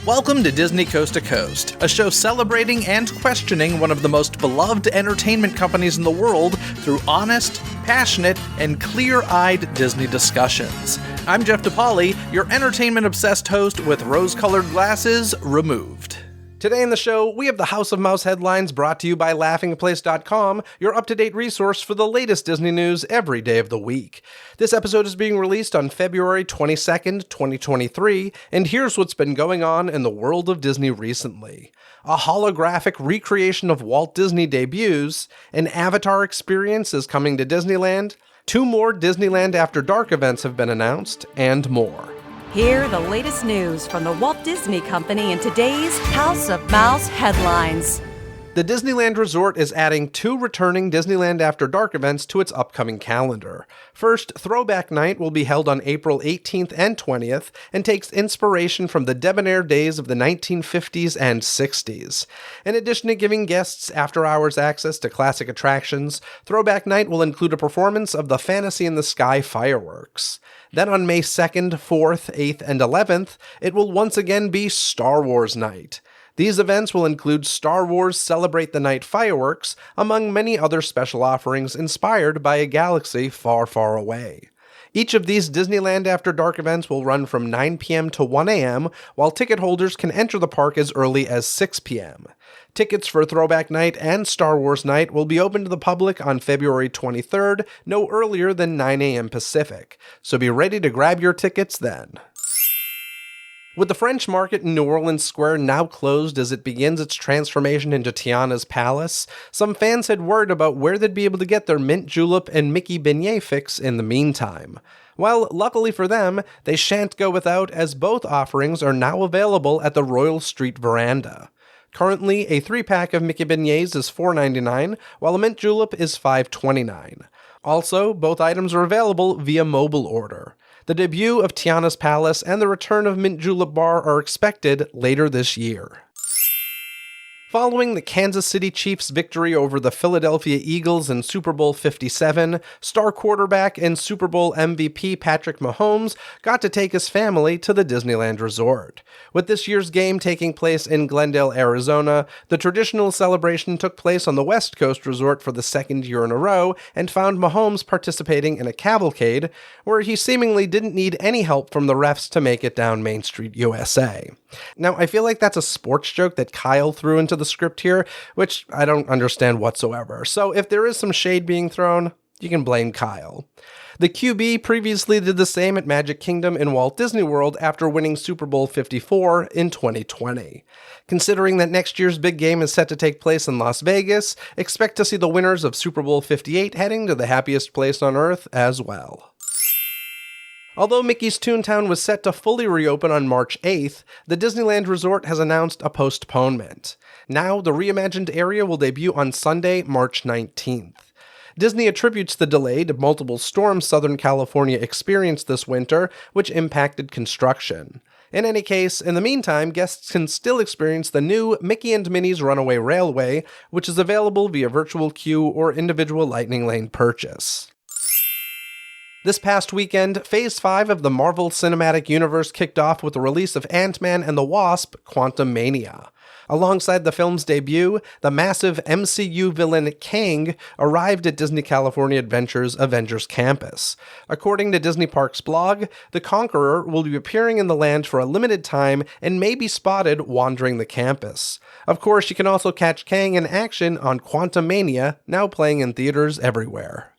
Welcome to Disney Coast to Coast, a show celebrating and questioning one of the most beloved entertainment companies in the world through honest, passionate, and clear-eyed Disney discussions. I'm Jeff DePauli, your entertainment-obsessed host with rose-colored glasses removed. Today in the show, we have the House of Mouse headlines brought to you by laughingplace.com, your up-to-date resource for the latest Disney news every day of the week. This episode is being released on February 22nd, 2023, and here's what's been going on in the world of Disney recently. A holographic recreation of Walt Disney debuts, an Avatar experience is coming to Disneyland, 2 more Disneyland After Dark events have been announced, and more. Hear the latest news from the Walt Disney Company in today's House of Mouse headlines. The Disneyland Resort is adding 2 returning Disneyland After Dark events to its upcoming calendar. First, Throwback Night will be held on April 18th and 20th and takes inspiration from the debonair days of the 1950s and 60s. In addition to giving guests after-hours access to classic attractions, Throwback Night will include a performance of the Fantasy in the Sky fireworks. Then on May 2nd, 4th, 8th, and 11th, it will once again be Star Wars Night. These events will include Star Wars Celebrate the Night fireworks, among many other special offerings inspired by a galaxy far, far away. Each of these Disneyland After Dark events will run from 9 p.m. to 1 a.m., while ticket holders can enter the park as early as 6 p.m. Tickets for Throwback Night and Star Wars Night will be open to the public on February 23rd, no earlier than 9 a.m. Pacific, so be ready to grab your tickets then. With the French Market in New Orleans Square now closed as it begins its transformation into Tiana's Palace, some fans had worried about where they'd be able to get their mint julep and Mickey beignet fix in the meantime. Well, luckily for them, they shan't go without, as both offerings are now available at the Royal Street Veranda. Currently, a 3-pack of Mickey beignets is $4.99, while a mint julep is $5.29. Also, both items are available via mobile order. The debut of Tiana's Palace and the return of Mint Julep Bar are expected later this year. Following the Kansas City Chiefs' victory over the Philadelphia Eagles in Super Bowl 57, star quarterback and Super Bowl MVP Patrick Mahomes got to take his family to the Disneyland Resort. With this year's game taking place in Glendale, Arizona, the traditional celebration took place on the West Coast Resort for the 2nd year in a row and found Mahomes participating in a cavalcade where he seemingly didn't need any help from the refs to make it down Main Street, USA. Now, I feel like that's a sports joke that Kyle threw into the script here, which I don't understand whatsoever. So if there is some shade being thrown, you can blame Kyle. The QB previously did the same at Magic Kingdom in Walt Disney World after winning Super Bowl 54 in 2020. Considering that next year's big game is set to take place in Las Vegas, expect to see the winners of Super Bowl 58 heading to the happiest place on Earth as well. Although Mickey's Toontown was set to fully reopen on March 8th, the Disneyland Resort has announced a postponement. Now, the reimagined area will debut on Sunday, March 19th. Disney attributes the delay to multiple storms Southern California experienced this winter, which impacted construction. In any case, in the meantime, guests can still experience the new Mickey and Minnie's Runaway Railway, which is available via virtual queue or individual Lightning Lane purchase. This past weekend, Phase 5 of the Marvel Cinematic Universe kicked off with the release of Ant-Man and the Wasp: Quantumania. Alongside the film's debut, the massive MCU villain Kang arrived at Disney California Adventure's Avengers Campus. According to Disney Parks blog, the Conqueror will be appearing in the land for a limited time and may be spotted wandering the campus. Of course, you can also catch Kang in action on Quantumania, now playing in theaters everywhere.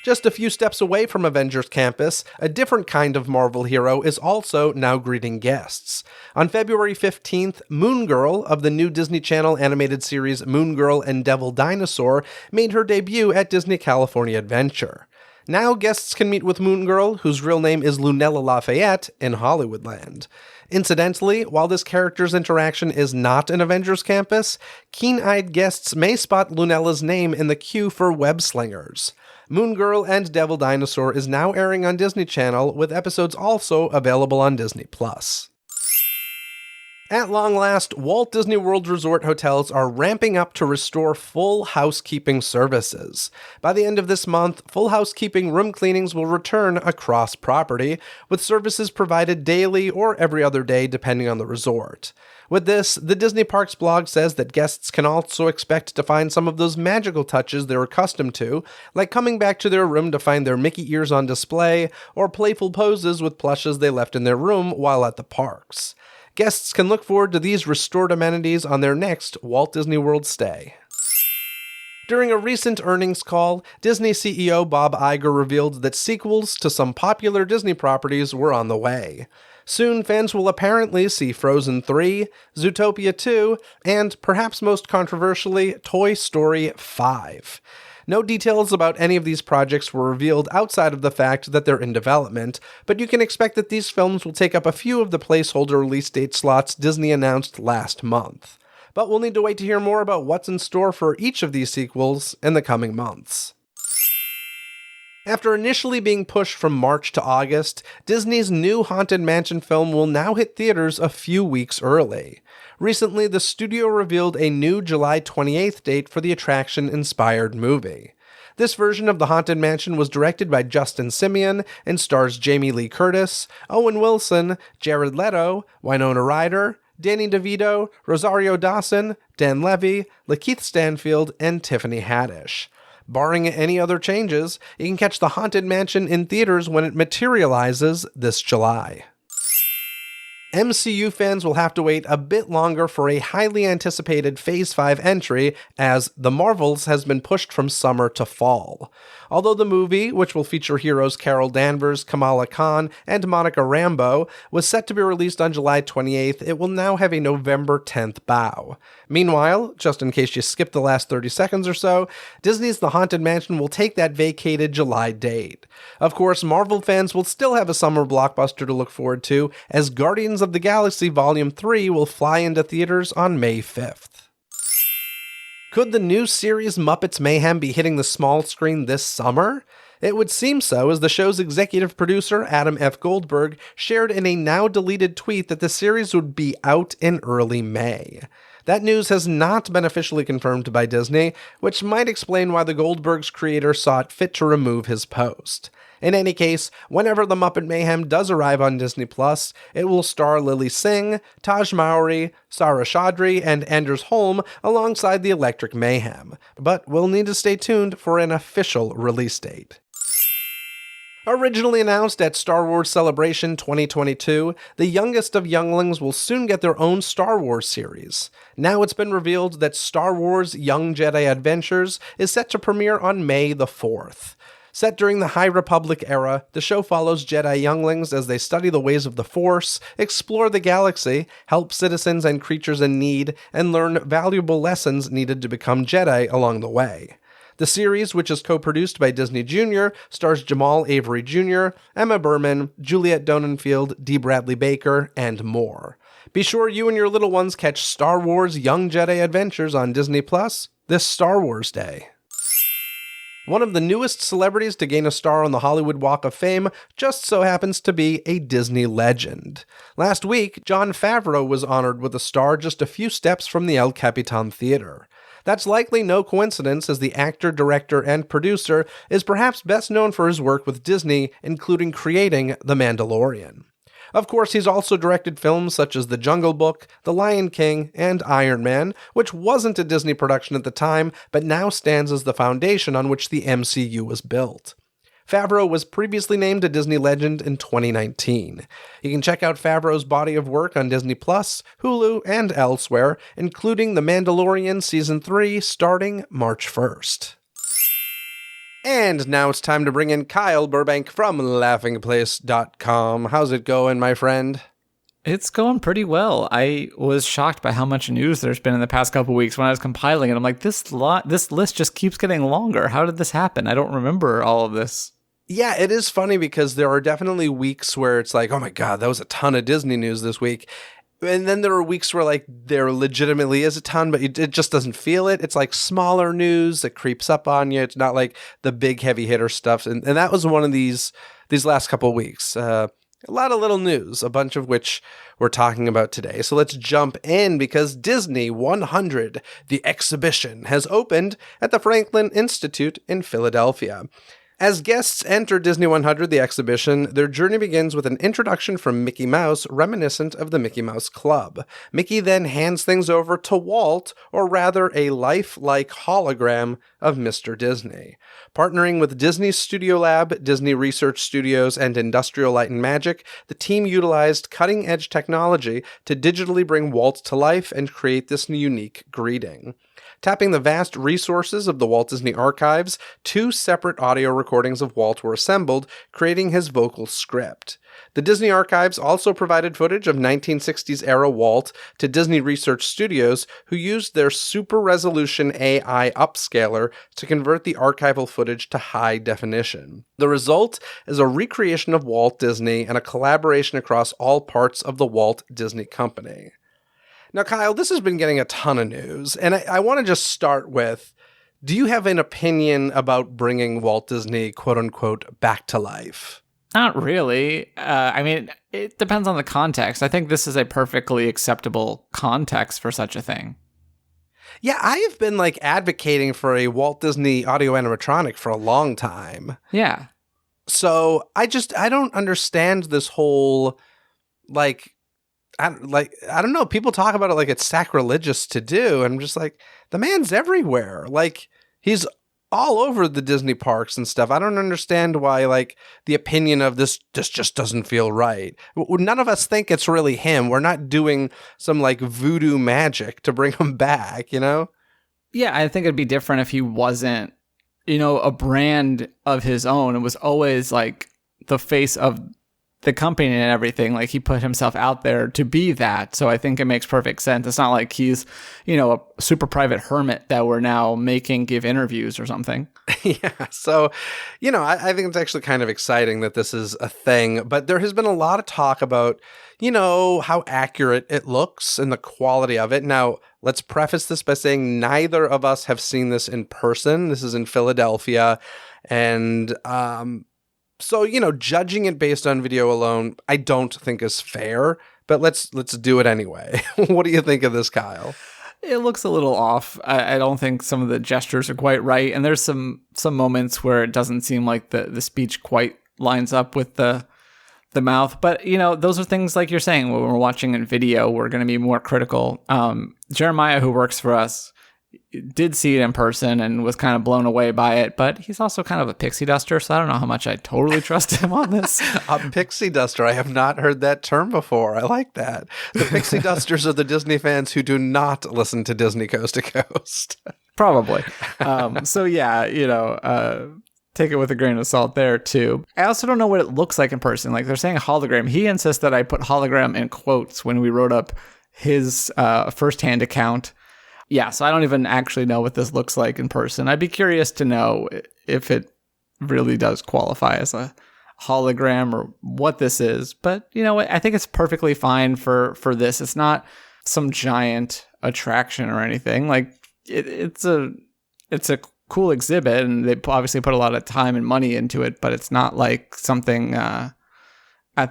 Just a few steps away from Avengers Campus, a different kind of Marvel hero is also now greeting guests. On February 15th, Moon Girl of the new Disney Channel animated series Moon Girl and Devil Dinosaur made her debut at Disney California Adventure. Now guests can meet with Moon Girl, whose real name is Lunella Lafayette, in Hollywoodland. Incidentally, while this character's interaction is not in Avengers Campus, keen-eyed guests may spot Lunella's name in the queue for Web Slingers. Moon Girl and Devil Dinosaur is now airing on Disney Channel, with episodes also available on Disney+. At long last, Walt Disney World Resort hotels are ramping up to restore full housekeeping services. By the end of this month, full housekeeping room cleanings will return across property, with services provided daily or every other day depending on the resort. With this, the Disney Parks blog says that guests can also expect to find some of those magical touches they're accustomed to, like coming back to their room to find their Mickey ears on display, or playful poses with plushes they left in their room while at the parks. Guests can look forward to these restored amenities on their next Walt Disney World stay. During a recent earnings call, Disney CEO Bob Iger revealed that sequels to some popular Disney properties were on the way. Soon, fans will apparently see Frozen 3, Zootopia 2, and, perhaps most controversially, Toy Story 5. No details about any of these projects were revealed outside of the fact that they're in development, but you can expect that these films will take up a few of the placeholder release date slots Disney announced last month. But we'll need to wait to hear more about what's in store for each of these sequels in the coming months. After initially being pushed from March to August, Disney's new Haunted Mansion film will now hit theaters a few weeks early. Recently, the studio revealed a new July 28th date for the attraction-inspired movie. This version of the Haunted Mansion was directed by Justin Simien and stars Jamie Lee Curtis, Owen Wilson, Jared Leto, Winona Ryder, Danny DeVito, Rosario Dawson, Dan Levy, Lakeith Stanfield, and Tiffany Haddish. Barring any other changes, you can catch the Haunted Mansion in theaters when it materializes this July. MCU fans will have to wait a bit longer for a highly anticipated Phase 5 entry, as The Marvels has been pushed from summer to fall. Although the movie, which will feature heroes Carol Danvers, Kamala Khan, and Monica Rambeau, was set to be released on July 28th, it will now have a November 10th bow. Meanwhile, just in case you skipped the last 30 seconds or so, Disney's The Haunted Mansion will take that vacated July date. Of course, Marvel fans will still have a summer blockbuster to look forward to, as Guardians of the Galaxy Volume 3 will fly into theaters on May 5th. Could the new series Muppets Mayhem be hitting the small screen this summer? It would seem so, as the show's executive producer, Adam F. Goldberg, shared in a now-deleted tweet that the series would be out in early May. That news has not been officially confirmed by Disney, which might explain why the Goldberg's creator saw it fit to remove his post. In any case, whenever the Muppet Mayhem does arrive on Disney+, it will star Lily Singh, Taj Mowry, Sarah Chaudhry, and Anders Holm alongside the Electric Mayhem. But we'll need to stay tuned for an official release date. Originally announced at Star Wars Celebration 2022, the youngest of younglings will soon get their own Star Wars series. Now it's been revealed that Star Wars Young Jedi Adventures is set to premiere on May the 4th. Set during the High Republic era, the show follows Jedi younglings as they study the ways of the Force, explore the galaxy, help citizens and creatures in need, and learn valuable lessons needed to become Jedi along the way. The series, which is co-produced by Disney Jr., stars Jamal Avery Jr., Emma Berman, Juliette Donenfield, D. Bradley Baker, and more. Be sure you and your little ones catch Star Wars Young Jedi Adventures on Disney Plus this Star Wars Day. One of the newest celebrities to gain a star on the Hollywood Walk of Fame just so happens to be a Disney legend. Last week, Jon Favreau was honored with a star just a few steps from the El Capitan Theater. That's likely no coincidence, as the actor, director, and producer is perhaps best known for his work with Disney, including creating The Mandalorian. Of course, he's also directed films such as The Jungle Book, The Lion King, and Iron Man, which wasn't a Disney production at the time, but now stands as the foundation on which the MCU was built. Favreau was previously named a Disney legend in 2019. You can check out Favreau's body of work on Disney+, Hulu, and elsewhere, including The Mandalorian Season 3 starting March 1st. And now it's time to bring in Kyle Burbank from laughingplace.com. How's it going, my friend? It's going pretty well. I was shocked by how much news there's been in the past couple weeks when I was compiling it. I'm like, this list just keeps getting longer. How did this happen? I don't remember all of this. Yeah, it is funny because there are definitely weeks where it's like, oh my God, that was a ton of Disney news this week. And then there are weeks where like there legitimately is a ton, but it just doesn't feel it. It's like smaller news that creeps up on you. It's not like the big heavy hitter stuff. And that was one of these last couple of weeks. A lot of little news, a bunch of which we're talking about today. So let's jump in because Disney 100, the exhibition, has opened at the Franklin Institute in Philadelphia. As guests enter Disney 100, the exhibition, their journey begins with an introduction from Mickey Mouse reminiscent of the Mickey Mouse Club. Mickey then hands things over to Walt, or rather a lifelike hologram of Mr. Disney. Partnering with Disney's Studio Lab, Disney Research Studios, and Industrial Light and Magic, the team utilized cutting-edge technology to digitally bring Walt to life and create this unique greeting. Tapping the vast resources of the Walt Disney Archives, 2 separate audio recordings of Walt were assembled, creating his vocal script. The Disney Archives also provided footage of 1960s-era Walt to Disney Research Studios, who used their super-resolution AI upscaler to convert the archival footage to high definition. The result is a recreation of Walt Disney and a collaboration across all parts of the Walt Disney Company. Now, Kyle, this has been getting a ton of news, and I want to just start with, do you have an opinion about bringing Walt Disney, quote-unquote, back to life? Not really. I mean, it depends on the context. I think this is a perfectly acceptable context for such a thing. Yeah, I have been, advocating for a Walt Disney audio animatronic for a long time. Yeah. So, I don't understand this whole, I don't know. People talk about it like it's sacrilegious to do. And I'm just like, the man's everywhere. He's all over the Disney parks and stuff. I don't understand why, the opinion of this just doesn't feel right. None of us think it's really him. We're not doing some, voodoo magic to bring him back, you know? Yeah, I think it'd be different if he wasn't, a brand of his own. It was always, the face of the company and everything. He put himself out there to be that. So I think it makes perfect sense. It's not like he's, a super private hermit that we're now making give interviews or something. Yeah. So, I think it's actually kind of exciting that this is a thing, but there has been a lot of talk about, how accurate it looks and the quality of it. Now, let's preface this by saying neither of us have seen this in person. This is in Philadelphia. And, so, judging it based on video alone, I don't think is fair, but let's do it anyway. What do you think of this, Kyle? It looks a little off. I don't think some of the gestures are quite right. And there's some moments where it doesn't seem like the speech quite lines up with the mouth. But, those are things like you're saying, when we're watching in video, we're going to be more critical. Jeremiah, who works for us, did see it in person and was kind of blown away by it, but he's also kind of a pixie duster, so I don't know how much I totally trust him on this. A pixie duster. I have not heard that term before. I like that. The pixie dusters are the Disney fans who do not listen to Disney Coast to Coast. Probably. So yeah, take it with a grain of salt there too. I also don't know what it looks like in person. They're saying hologram. He insists that I put hologram in quotes when we wrote up his firsthand account. Yeah, so I don't even actually know what this looks like in person. I'd be curious to know if it really does qualify as a hologram or what this is. But, I think it's perfectly fine for this. It's not some giant attraction or anything. It's a cool exhibit, and they obviously put a lot of time and money into it, but it's not like something at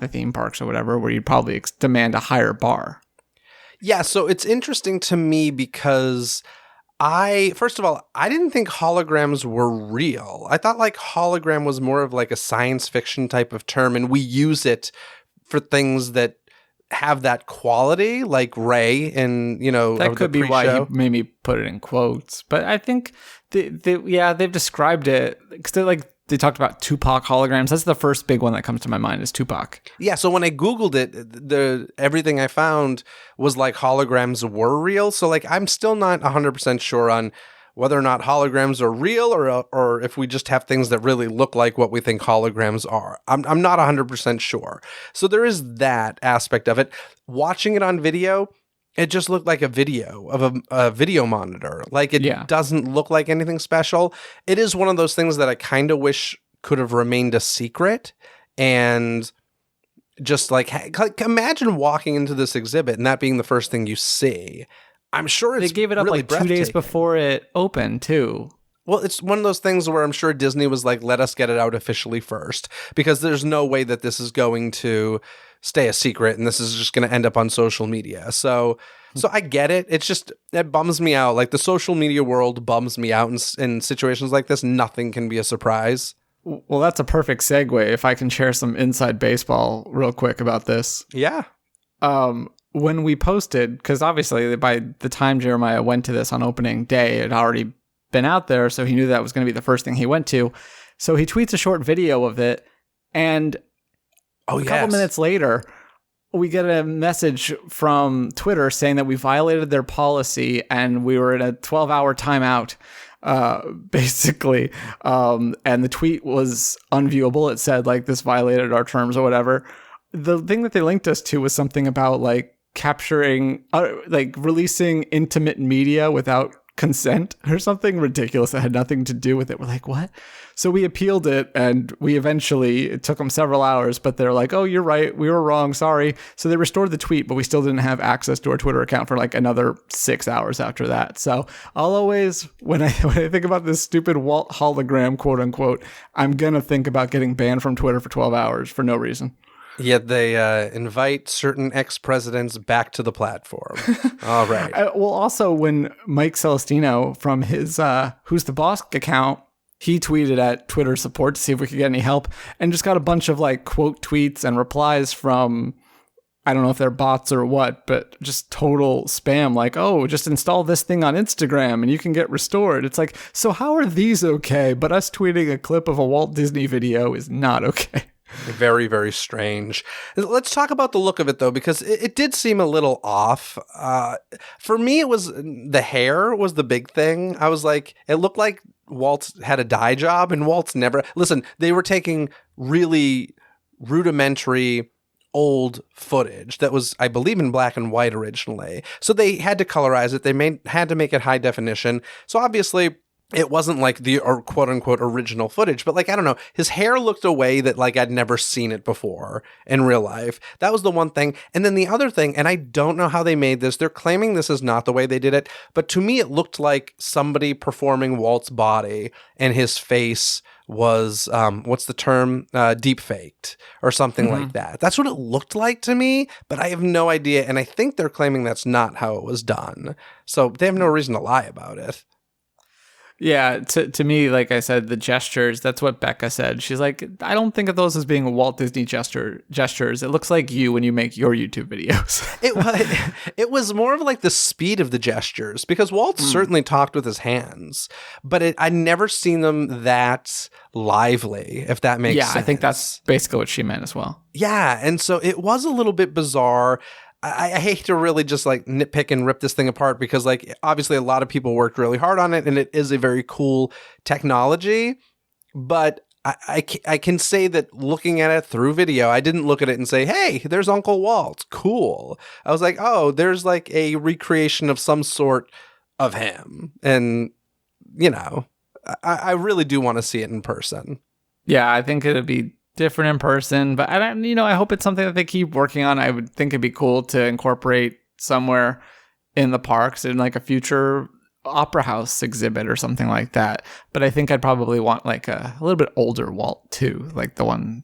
the theme parks or whatever where you'd probably demand a higher bar. Yeah, so it's interesting to me because first of all, I didn't think holograms were real. I thought hologram was more of a science fiction type of term, and we use it for things that have that quality, like Ray in, that could be why he made me put it in quotes. But I think they've described it because they talked about Tupac holograms. That's the first big one that comes to my mind is Tupac. Yeah, so when I Googled it, everything I found was holograms were real. So I'm still not 100% sure on whether or not holograms are real or if we just have things that really look like what we think holograms are. I'm not 100% sure. So there is that aspect of it. Watching it on video, it just looked like a video of a video monitor. Doesn't look like anything special. It is one of those things that I kind of wish could have remained a secret. And just imagine walking into this exhibit and that being the first thing you see. I'm sure they gave it up really 2 days before it opened too. Well, it's one of those things where I'm sure Disney was like, let us get it out officially first, because there's no way that this is going to stay a secret and this is just going to end up on social media. So I get it. It's just, it bums me out. Like the social media world bums me out in situations like this. Nothing can be a surprise. Well, that's a perfect segue if I can share some inside baseball real quick about this. Yeah. When we posted, because obviously by the time Jeremiah went to this on opening day, it had already been out there, so he knew that was going to be the first thing he went to. So he tweets a short video of it, and a couple minutes later, we get a message from Twitter saying that we violated their policy and we were in a 12-hour timeout, basically. And the tweet was unviewable. It said, like, this violated our terms or whatever. The thing that they linked us to was something about, like, capturing, like, releasing intimate media without consent or something ridiculous that had nothing to do with it. We're like, what? So we appealed it, and it took them several hours, but they're like, oh, you're right, we were wrong, sorry. So they restored the tweet, but we still didn't have access to our Twitter account for like another 6 hours after that. So I'll always, when I think about this stupid Walt hologram, quote unquote, I'm gonna think about getting banned from Twitter for 12 hours for no reason. Yet they invite certain ex-presidents back to the platform. All right. Well, also, when Mike Celestino from his Who's the Boss account, he tweeted at Twitter support to see if we could get any help, and just got a bunch of like quote tweets and replies from, I don't know if they're bots or what, but just total spam, like, oh, just install this thing on Instagram and you can get restored. It's like, so how are these okay? But us tweeting a clip of a Walt Disney video is not okay. Very, very strange. Let's talk about the look of it, though, because it did seem a little off. For me, it was the hair was the big thing. I was like, it looked like Walt had a dye job, and Walt's never... Listen, they were taking really rudimentary old footage that was, I believe, in black and white originally. So they had to colorize it. They had to make it high definition. So obviously... it wasn't like the quote unquote original footage, but like, I don't know, his hair looked a way that like I'd never seen it before in real life. That was the one thing. And then the other thing, and I don't know how they made this, they're claiming this is not the way they did it, but to me, it looked like somebody performing Walt's body and his face was, what's the term? Deep faked or something like that. That's what it looked like to me, but I have no idea. And I think they're claiming that's not how it was done. So they have no reason to lie about it. Yeah, to me, like I said, the gestures, that's what Becca said. She's like, I don't think of those as being Walt Disney gestures. It looks like you when you make your YouTube videos. It was more of like the speed of the gestures, because Walt certainly talked with his hands, but I'd never seen them that lively, if that makes sense. Yeah, I think that's basically what she meant as well. Yeah, and so it was a little bit bizarre. I hate to really just like nitpick and rip this thing apart, because like obviously a lot of people worked really hard on it and it is a very cool technology, but I can say that looking at it through video, I didn't look at it and say, hey, there's Uncle Walt, cool. I was like, oh, there's like a recreation of some sort of him. And, you know, I really do want to see it in person. Yeah, I think it'd be different in person, but I hope it's something that they keep working on. I would think it'd be cool to incorporate somewhere in the parks in like a future opera house exhibit or something like that. But I think I'd probably want like a little bit older Walt too, like the one.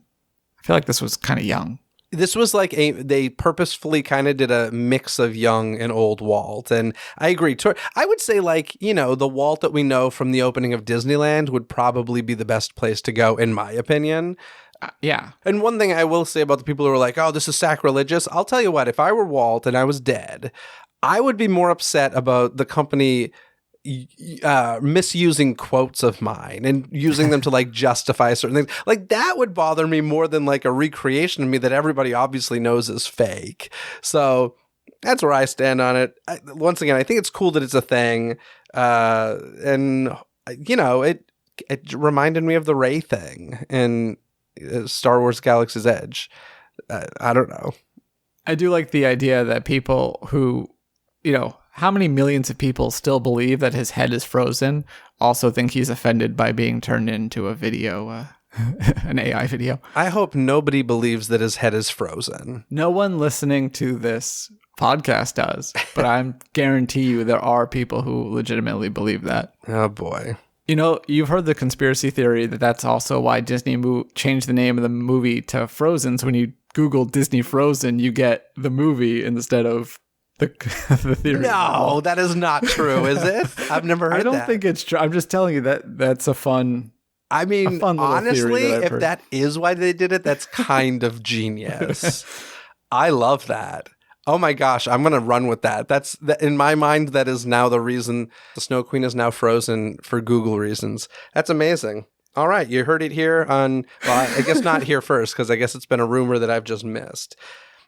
I feel like this was kind of young. This was like they purposefully kind of did a mix of young and old Walt. And I agree. I would say like, the Walt that we know from the opening of Disneyland would probably be the best place to go, in my opinion. Yeah. And one thing I will say about the people who are like, oh, this is sacrilegious. I'll tell you what, if I were Walt and I was dead, I would be more upset about the company misusing quotes of mine and using them to like justify certain things. Like that would bother me more than like a recreation of me that everybody obviously knows is fake. So that's where I stand on it. Once again, I think it's cool that it's a thing. And it reminded me of the Rey thing and Star Wars Galaxy's Edge. I don't know. I do like the idea that people who, how many millions of people still believe that his head is frozen also think he's offended by being turned into a video, an AI video. I hope nobody believes that his head is frozen. No one listening to this podcast does, but I guarantee you there are people who legitimately believe that. Oh boy. You know, you've heard the conspiracy theory that that's also why Disney changed the name of the movie to Frozen. So when you Google Disney Frozen, you get the movie instead of the theory. No, that is not true, is it? I've never heard that. I don't think it's true. I'm just telling you that's a fun. I mean, fun honestly, that if that is why they did it, that's kind of genius. I love that. Oh my gosh, I'm going to run with that. In my mind, that is now the reason the Snow Queen is now frozen for Google reasons. That's amazing. All right, you heard it here on, well, I guess not here first, because I guess it's been a rumor that I've just missed.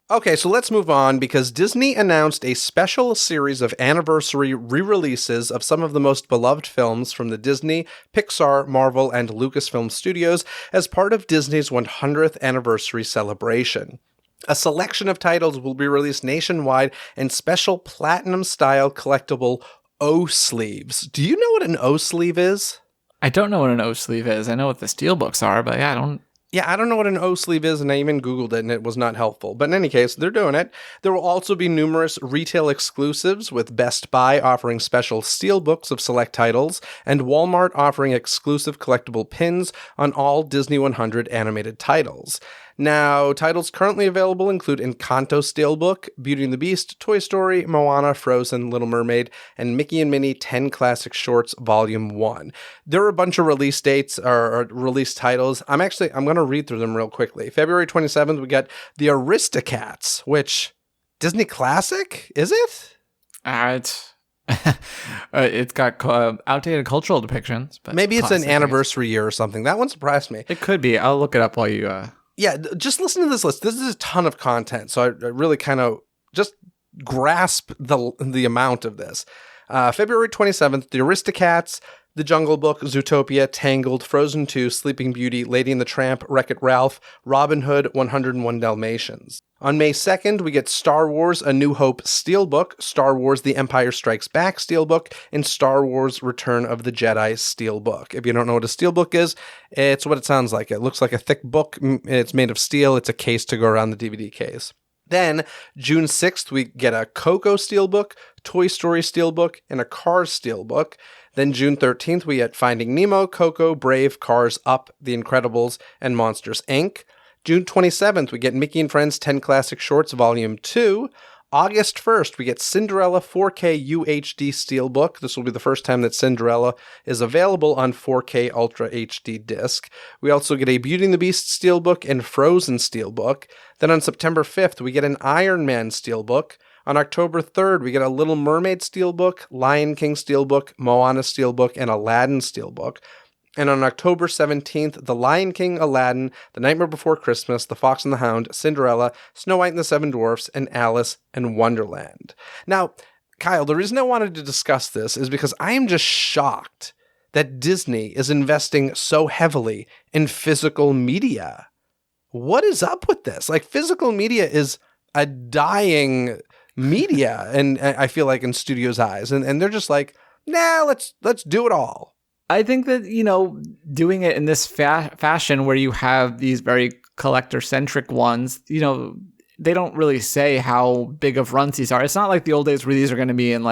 Okay, so let's move on because Disney announced a special series of anniversary re-releases of some of the most beloved films from the Disney, Pixar, Marvel, and Lucasfilm studios as part of Disney's 100th anniversary celebration. A selection of titles will be released nationwide in special platinum-style collectible O-sleeves. Do you know what an O-sleeve is? I don't know what an O-sleeve is. I know what the steelbooks are, but yeah, I don't. Yeah, I don't know what an O-sleeve is, and I even Googled it, and it was not helpful. But in any case, they're doing it. There will also be numerous retail exclusives, with Best Buy offering special steelbooks of select titles, and Walmart offering exclusive collectible pins on all Disney 100 animated titles. Now, titles currently available include Encanto Steelbook, Beauty and the Beast, Toy Story, Moana, Frozen, Little Mermaid, and Mickey and Minnie 10 Classic Shorts Volume 1. There are a bunch of release dates or release titles. I'm going to read through them real quickly. February 27th, we got The Aristocats, which, Disney Classic, is it? It's got outdated cultural depictions. But maybe it's classic, an anniversary year or something. That one surprised me. It could be. I'll look it up while you... Yeah, just listen to this list. This is a ton of content, so I really kind of just grasp the amount of this. February 27th, The Aristocats, The Jungle Book, Zootopia, Tangled, Frozen 2, Sleeping Beauty, Lady and the Tramp, Wreck-It Ralph, Robin Hood, 101 Dalmatians. On May 2nd, we get Star Wars A New Hope Steelbook, Star Wars The Empire Strikes Back Steelbook, and Star Wars Return of the Jedi Steelbook. If you don't know what a Steelbook is, it's what it sounds like. It looks like a thick book. It's made of steel. It's a case to go around the DVD case. Then, June 6th, we get a Coco Steelbook, Toy Story Steelbook, and a Cars Steelbook. Then June 13th, we get Finding Nemo, Coco, Brave, Cars, Up, The Incredibles, and Monsters, Inc. June 27th, we get Mickey and Friends 10 Classic Shorts Volume 2. August 1st, we get Cinderella 4K UHD Steelbook. This will be the first time that Cinderella is available on 4K Ultra HD disc. We also get a Beauty and the Beast Steelbook and Frozen Steelbook. Then on September 5th, we get an Iron Man Steelbook. On October 3rd, we get a Little Mermaid Steelbook, Lion King Steelbook, Moana Steelbook, and Aladdin Steelbook. And on October 17th, The Lion King, Aladdin, The Nightmare Before Christmas, The Fox and the Hound, Cinderella, Snow White and the Seven Dwarfs, and Alice in Wonderland. Now, Kyle, the reason I wanted to discuss this is because I am just shocked that Disney is investing so heavily in physical media. What is up with this? Like, physical media is a dying media, and I feel like in studios' eyes. And they're just like, nah, let's do it all. I think that, doing it in this fashion where you have these very collector-centric ones, they don't really say how big of runs these are. It's not like the old days where these are going to be in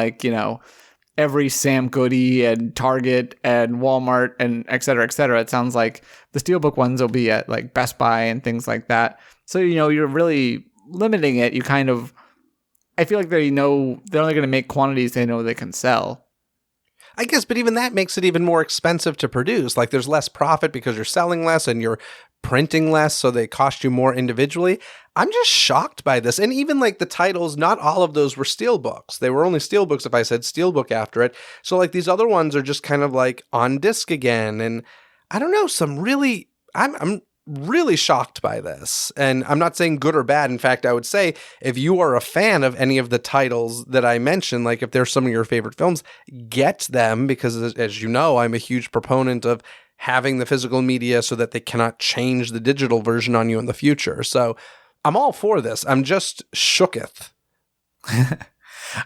every Sam Goody and Target and Walmart and et cetera, et cetera. It sounds like the Steelbook ones will be at like Best Buy and things like that. So, you're really limiting it. I feel like they're only going to make quantities they know they can sell. I guess, but even that makes it even more expensive to produce. Like, there's less profit because you're selling less and you're printing less, so they cost you more individually. I'm just shocked by this. And even like the titles, not all of those were Steelbooks. They were only Steelbooks if I said Steelbook after it. So like these other ones are just kind of like on disc again. And I don't know, I'm really shocked by this. And I'm not saying good or bad. In fact, I would say if you are a fan of any of the titles that I mentioned, like if they're some of your favorite films, get them, because as you know, I'm a huge proponent of having the physical media so that they cannot change the digital version on you in the future. So I'm all for this. I'm just shooketh.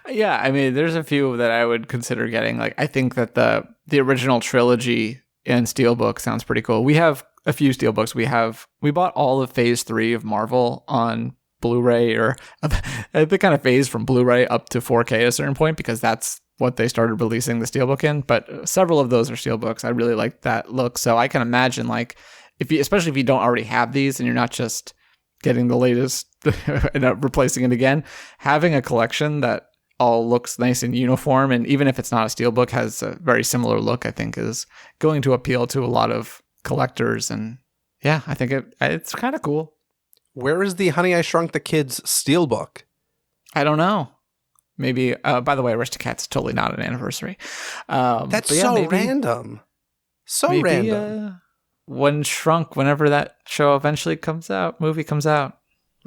Yeah, I mean, there's a few that I would consider getting. Like, I think that the original trilogy in Steelbook sounds pretty cool. We have a few Steelbooks. We bought all of Phase 3 of Marvel on Blu-ray, or the kind of phase from Blu-ray up to 4K at a certain point, because that's what they started releasing the Steelbook in, but several of those are Steelbooks. I really like that look. So I can imagine, like, especially if you don't already have these and you're not just getting the latest and replacing it again, having a collection that all looks nice and uniform, and even if it's not a Steelbook, has a very similar look, I think is going to appeal to a lot of collectors. And yeah, I think it's kind of cool. Where is the Honey, I Shrunk the Kids Steelbook? I don't know. Maybe, by the way, Aristocats totally not an anniversary. That's so random. So random. When Shrunk, whenever that show eventually comes out, movie comes out.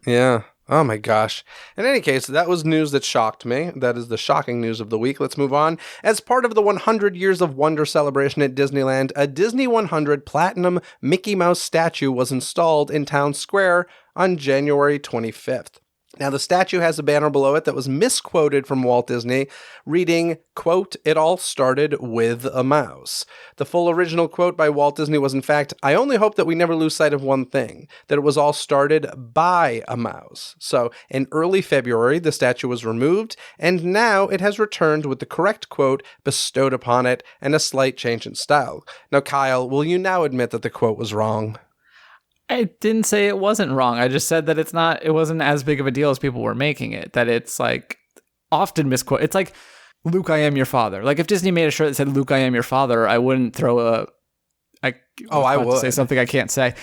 Yeah. Oh my gosh. In any case, that was news that shocked me. That is the shocking news of the week. Let's move on. As part of the 100 Years of Wonder celebration at Disneyland, a Disney 100 Platinum Mickey Mouse statue was installed in Town Square on January 25th. Now, the statue has a banner below it that was misquoted from Walt Disney, reading, quote, "It all started with a mouse." The full original quote by Walt Disney was, in fact, "I only hope that we never lose sight of one thing, that it was all started by a mouse." So, in early February, the statue was removed, and now it has returned with the correct quote bestowed upon it and a slight change in style. Now, Kyle, will you now admit that the quote was wrong? I didn't say it wasn't wrong. I just said that it wasn't as big of a deal as people were making it, that it's like often misquoted. It's like, "Luke, I am your father." Like if Disney made a shirt that said, "Luke, I am your father," I wouldn't throw I would say something I can't say.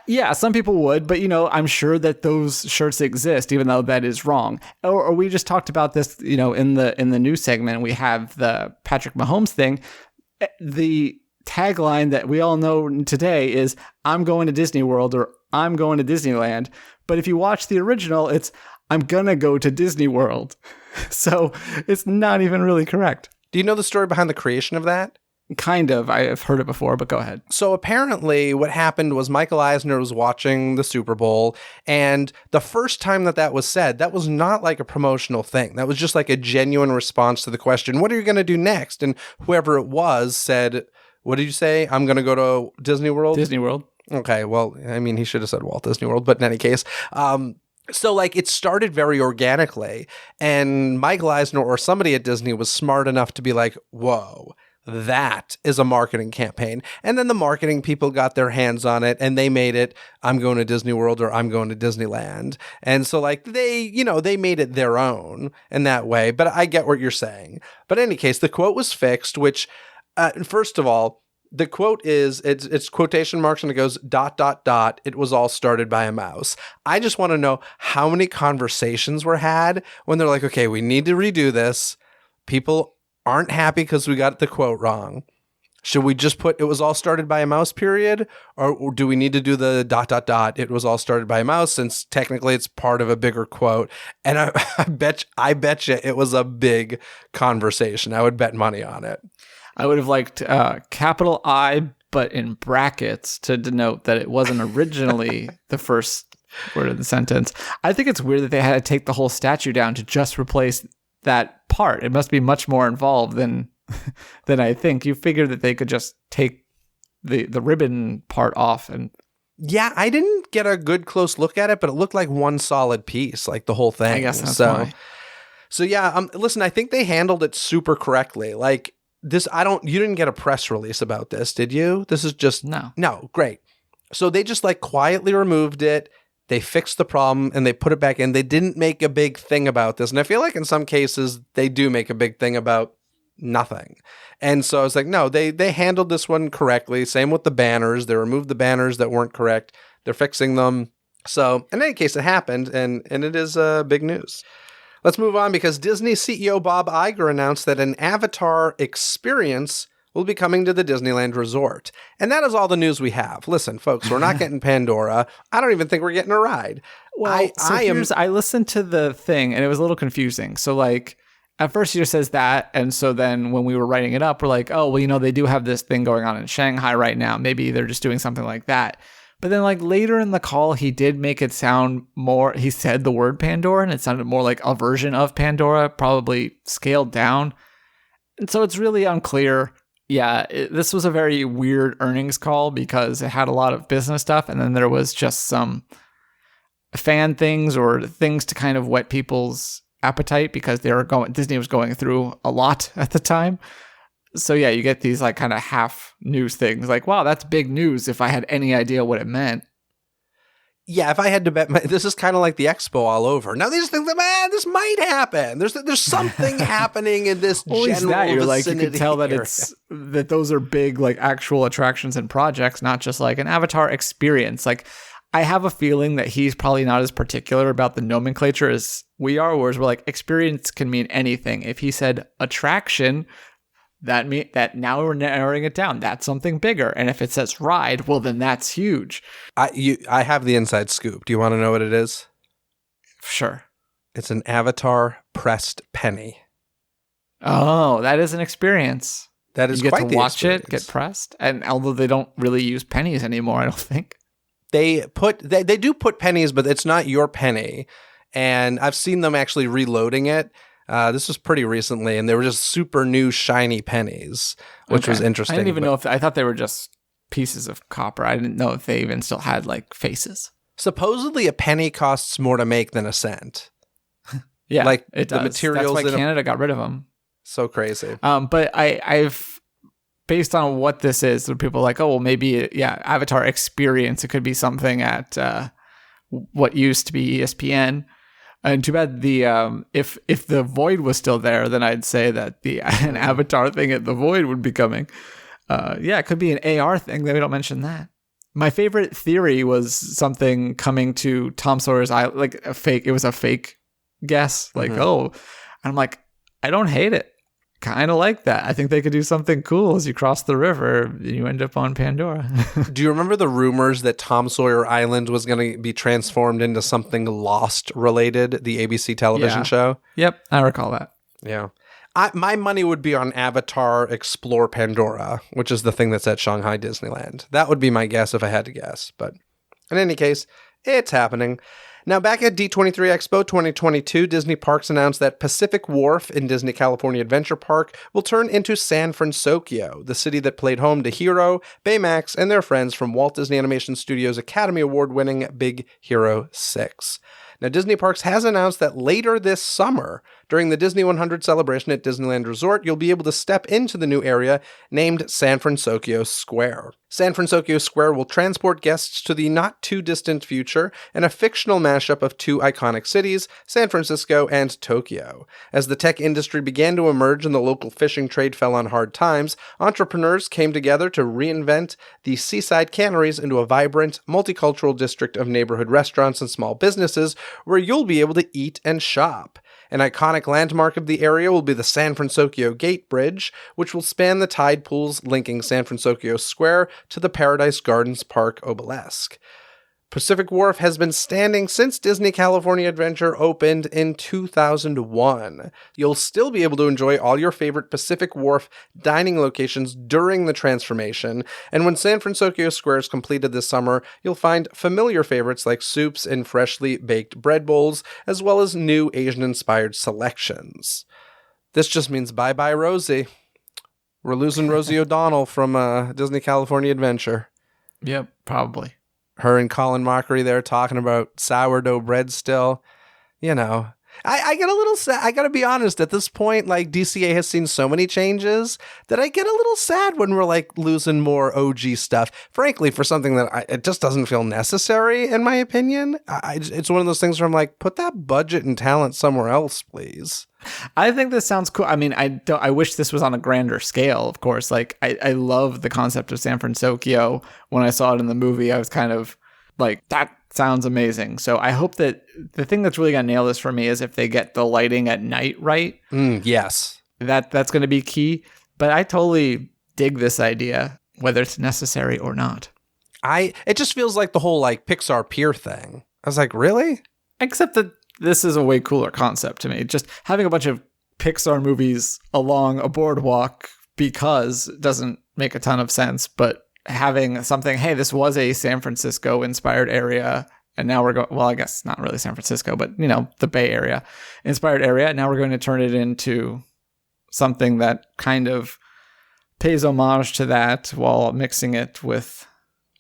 Yeah, some people would, but I'm sure that those shirts exist, even though that is wrong. Or we just talked about this, in the news segment, we have the Patrick Mahomes thing. The tagline that we all know today is, "I'm going to Disney World," or "I'm going to Disneyland." But if you watch the original, it's, "I'm gonna go to Disney World." So it's not even really correct. Do you know the story behind the creation of that? Kind of. I've heard it before, but go ahead. So apparently what happened was Michael Eisner was watching the Super Bowl, and the first time that was said, that was not like a promotional thing. That was just like a genuine response to the question, "What are you going to do next?" And whoever it was said, "What did you say? I'm going to go to Disney World?" Disney World. Okay, well, I mean, he should have said Walt Disney World, but in any case, so like it started very organically, and Michael Eisner or somebody at Disney was smart enough to be like, "Whoa, that is a marketing campaign." And then the marketing people got their hands on it and they made it, "I'm going to Disney World," or "I'm going to Disneyland." And so like they made it their own in that way. But I get what you're saying. But in any case, the quote was fixed, which first of all, the quote is, it's quotation marks and it goes ... "It was all started by a mouse." I just want to know how many conversations were had when they're like, "Okay, we need to redo this. People aren't happy because we got the quote wrong. Should we just put 'It was all started by a mouse,' period? Or do we need to do the ... "It was all started by a mouse," since technically it's part of a bigger quote?" And I bet you it was a big conversation. I would bet money on it. I would have liked capital I, but in brackets to denote that it wasn't originally the first word of the sentence. I think it's weird that they had to take the whole statue down to just replace that part. It must be much more involved than I think. You figure that they could just take the ribbon part off. And yeah, I didn't get a good close look at it, but it looked like one solid piece, like the whole thing. I guess that's why. So yeah, listen, I think they handled it super correctly. Like this, you didn't get a press release about this, did you? This is just no, great. So they just like quietly removed it. They fixed the problem and they put it back in. They didn't make a big thing about this. And I feel like in some cases they do make a big thing about nothing. And so I was like, no, they handled this one correctly. Same with the banners. They removed the banners that weren't correct. They're fixing them. So in any case, it happened and it is big news. Let's move on because Disney CEO Bob Iger announced that an Avatar experience will be coming to the Disneyland Resort. And that is all the news we have. Listen, folks, we're not getting Pandora. I don't even think we're getting a ride. Well, I listened to the thing and it was a little confusing. So like at first he just says that. And so then when we were writing it up, we're like, oh, well, they do have this thing going on in Shanghai right now. Maybe they're just doing something like that. But then like later in the call, he did make it sound more, he said the word Pandora and it sounded more like a version of Pandora, probably scaled down. And so it's really unclear. Yeah, this was a very weird earnings call because it had a lot of business stuff. And then there was just some fan things or things to kind of whet people's appetite because Disney was going through a lot at the time. So yeah, you get these like kind of half news things like, wow, that's big news if I had any idea what it meant. Yeah, if I had to bet, this is kind of like the expo all over. Now these things, man, this might happen. There's something happening in this well, general that, you're like, you vicinity can tell that area. that those are big like actual attractions and projects, not just like an Avatar experience. Like, I have a feeling that he's probably not as particular about the nomenclature as we are, whereas we're like, experience can mean anything. If he said attraction, that now we're narrowing it down. That's something bigger. And if it says ride, well, then that's huge. I have the inside scoop. Do you want to know what it is? Sure. It's an Avatar pressed penny. Oh, that is an experience. That is you get quite to watch experience. it get pressed. And although they don't really use pennies anymore, I don't think. They do put pennies, but it's not your penny. And I've seen them actually reloading it. This was pretty recently, and they were just super new shiny pennies, which was interesting. I didn't even know if I thought they were just pieces of copper. I didn't know if they even still had like faces. Supposedly, a penny costs more to make than a cent. Yeah, like it the does. materials. That's why Canada got rid of them. So crazy. But I've based on what this is, people are like, oh well, maybe Avatar Experience. It could be something at what used to be ESPN. And too bad the if the Void was still there, then I'd say that an Avatar thing at the Void would be coming. It could be an AR thing. They don't mention that. My favorite theory was something coming to Tom Sawyer's Island, like a fake. It was a fake guess, like and I'm like, I don't hate it. Kind of like that. I think they could do something cool as you cross the river and you end up on Pandora. Do you remember the rumors that Tom Sawyer Island was going to be transformed into something Lost related, the ABC television show? Yep, I recall that. Yeah. My money would be on Avatar Explore Pandora, which is the thing that's at Shanghai Disneyland. That would be my guess if I had to guess. But in any case, it's happening. Now, back at D23 Expo 2022, Disney Parks announced that Pacific Wharf in Disney California Adventure Park will turn into San Francisco, the city that played home to Hero, Baymax, and their friends from Walt Disney Animation Studios' Academy Award-winning Big Hero 6. Now, Disney Parks has announced that later this summer, during the Disney 100 celebration at Disneyland Resort, you'll be able to step into the new area named San Francisco Square. San Francisco Square will transport guests to the not-too-distant future and a fictional mashup of two iconic cities, San Francisco and Tokyo. As the tech industry began to emerge and the local fishing trade fell on hard times, entrepreneurs came together to reinvent the seaside canneries into a vibrant, multicultural district of neighborhood restaurants and small businesses where you'll be able to eat and shop. An iconic landmark of the area will be the San Francisco Gate Bridge, which will span the tide pools linking San Francisco Square to the Paradise Gardens Park obelisk. Pacific Wharf has been standing since Disney California Adventure opened in 2001. You'll still be able to enjoy all your favorite Pacific Wharf dining locations during the transformation, and when San Francisco Square is completed this summer, you'll find familiar favorites like soups and freshly baked bread bowls, as well as new Asian-inspired selections. This just means bye-bye Rosie. We're losing Rosie O'Donnell from Disney California Adventure. Yep, probably. Her and Colin Mockery there talking about sourdough bread still. You know, I get a little sad. I got to be honest, at this point, like DCA has seen so many changes that I get a little sad when we're like losing more OG stuff. Frankly, for something that it just doesn't feel necessary, in my opinion. It's one of those things where I'm like, put that budget and talent somewhere else, please. I think this sounds cool. I mean, I wish this was on a grander scale, of course. Like, I love the concept of San Francisco. When I saw it in the movie, I was kind of like, that sounds amazing. So I hope that the thing that's really going to nail this for me is if they get the lighting at night right. Yes. That's going to be key. But I totally dig this idea, whether it's necessary or not. It just feels like the whole like Pixar Pier thing. I was like, really? Except that this is a way cooler concept to me. Just having a bunch of Pixar movies along a boardwalk because doesn't make a ton of sense, but having something, hey, this was a San Francisco inspired area, and now we're going, well, I guess not really San Francisco, but you know, the Bay Area inspired area. Now we're going to turn it into something that kind of pays homage to that while mixing it with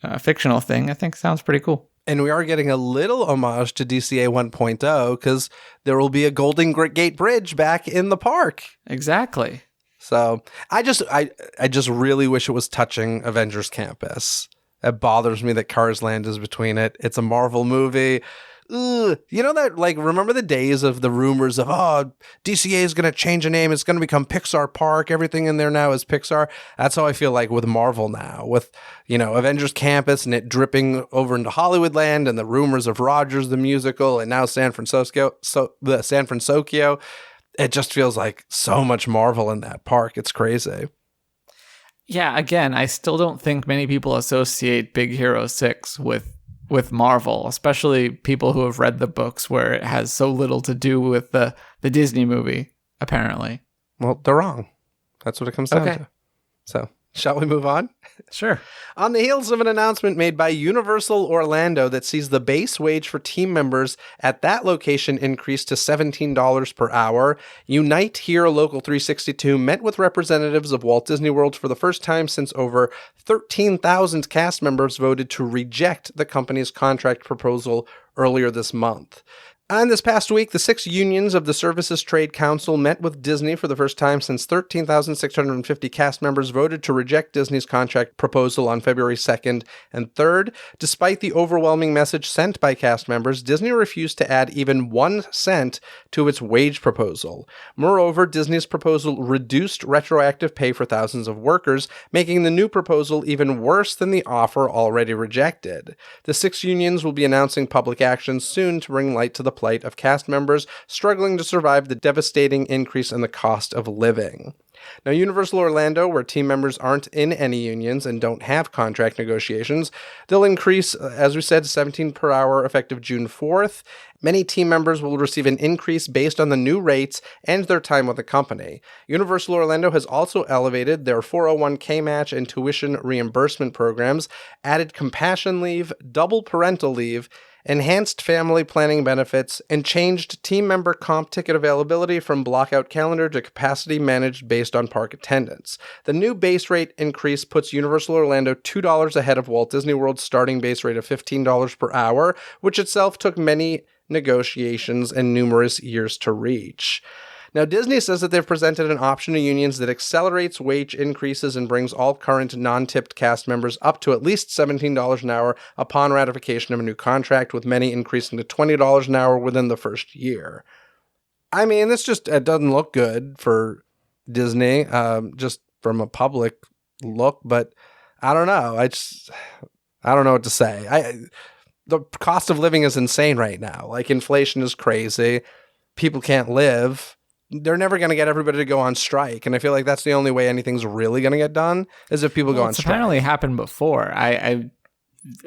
a fictional thing. I think sounds pretty cool. And we are getting a little homage to DCA 1.0 because there will be a Golden Gate Bridge back in the park. Exactly. So I just really wish it was touching Avengers Campus. It bothers me that Cars Land is between it. It's a Marvel movie. Ugh. You know that, like, remember the days of the rumors of, DCA is going to change a name. It's going to become Pixar Park. Everything in there now is Pixar. That's how I feel like with Marvel now, with, Avengers Campus and it dripping over into Hollywoodland and the rumors of Rogers the musical and now San Francisco. It just feels like so much Marvel in that park. It's crazy. Yeah, again, I still don't think many people associate Big Hero 6 with Marvel, especially people who have read the books where it has so little to do with the Disney movie, apparently. Well, they're wrong. That's what it comes down to. So, shall we move on? Sure. On the heels of an announcement made by Universal Orlando that sees the base wage for team members at that location increase to $17 per hour, Unite Here Local 362 met with representatives of Walt Disney World for the first time since over 13,000 cast members voted to reject the company's contract proposal earlier this month. And this past week, the 6 unions of the Services Trade Council met with Disney for the first time since 13,650 cast members voted to reject Disney's contract proposal on February 2nd and 3rd. Despite the overwhelming message sent by cast members, Disney refused to add even 1 cent to its wage proposal. Moreover, Disney's proposal reduced retroactive pay for thousands of workers, making the new proposal even worse than the offer already rejected. The 6 unions will be announcing public action soon to bring light to the plight of cast members struggling to survive the devastating increase in the cost of living. Now, Universal Orlando, where team members aren't in any unions and don't have contract negotiations, they'll increase, as we said, $17 per hour effective June 4th. Many team members will receive an increase based on the new rates and their time with the company. Universal Orlando has also elevated their 401k match and tuition reimbursement programs, added compassion leave, double parental leave, enhanced family planning benefits, and changed team member comp ticket availability from blockout calendar to capacity managed based on park attendance. The new base rate increase puts Universal Orlando $2 ahead of Walt Disney World's starting base rate of $15 per hour, which itself took many negotiations and numerous years to reach. Now, Disney says that they've presented an option to unions that accelerates wage increases and brings all current non-tipped cast members up to at least $17 an hour upon ratification of a new contract, with many increasing to $20 an hour within the first year. I mean, it doesn't look good for Disney, just from a public look, but I don't know. I don't know what to say. The cost of living is insane right now. Like, inflation is crazy. People can't live. They're never going to get everybody to go on strike. And I feel like that's the only way anything's really going to get done is if people go on strike. It's apparently happened before. I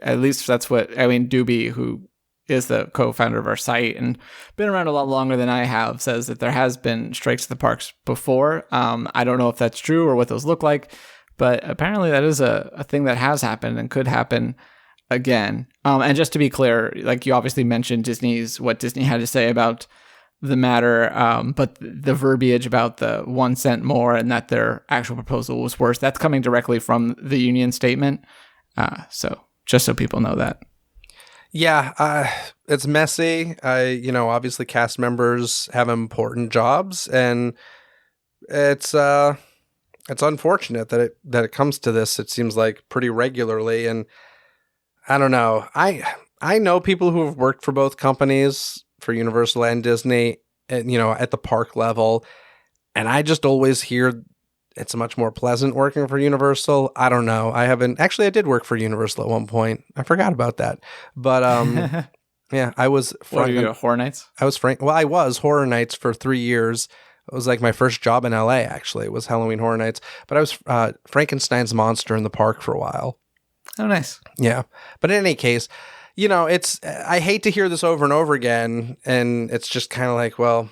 at least that's what, Doobie, who is the co-founder of our site and been around a lot longer than I have, says that there has been strikes at the parks before. I don't know if that's true or what those look like, but apparently that is a thing that has happened and could happen again. And just to be clear, like you obviously mentioned what Disney had to say about the matter, but the verbiage about the 1 cent more and that their actual proposal was worse, that's coming directly from the union statement. So just so people know that. Yeah, it's messy. Obviously cast members have important jobs, and it's unfortunate that it comes to this. It seems like pretty regularly, and I don't know. I know people who have worked for both companies, for Universal and Disney, and, at the park level. And I just always hear it's much more pleasant working for Universal. I don't know. I did work for Universal at one point. I forgot about that. But, yeah, I was... What, you Horror Nights? I was Horror Nights for 3 years. It was like my first job in LA, actually. It was Halloween Horror Nights. But I was Frankenstein's monster in the park for a while. Oh, nice. Yeah. But in any case, I hate to hear this over and over again, and it's just kind of like, well,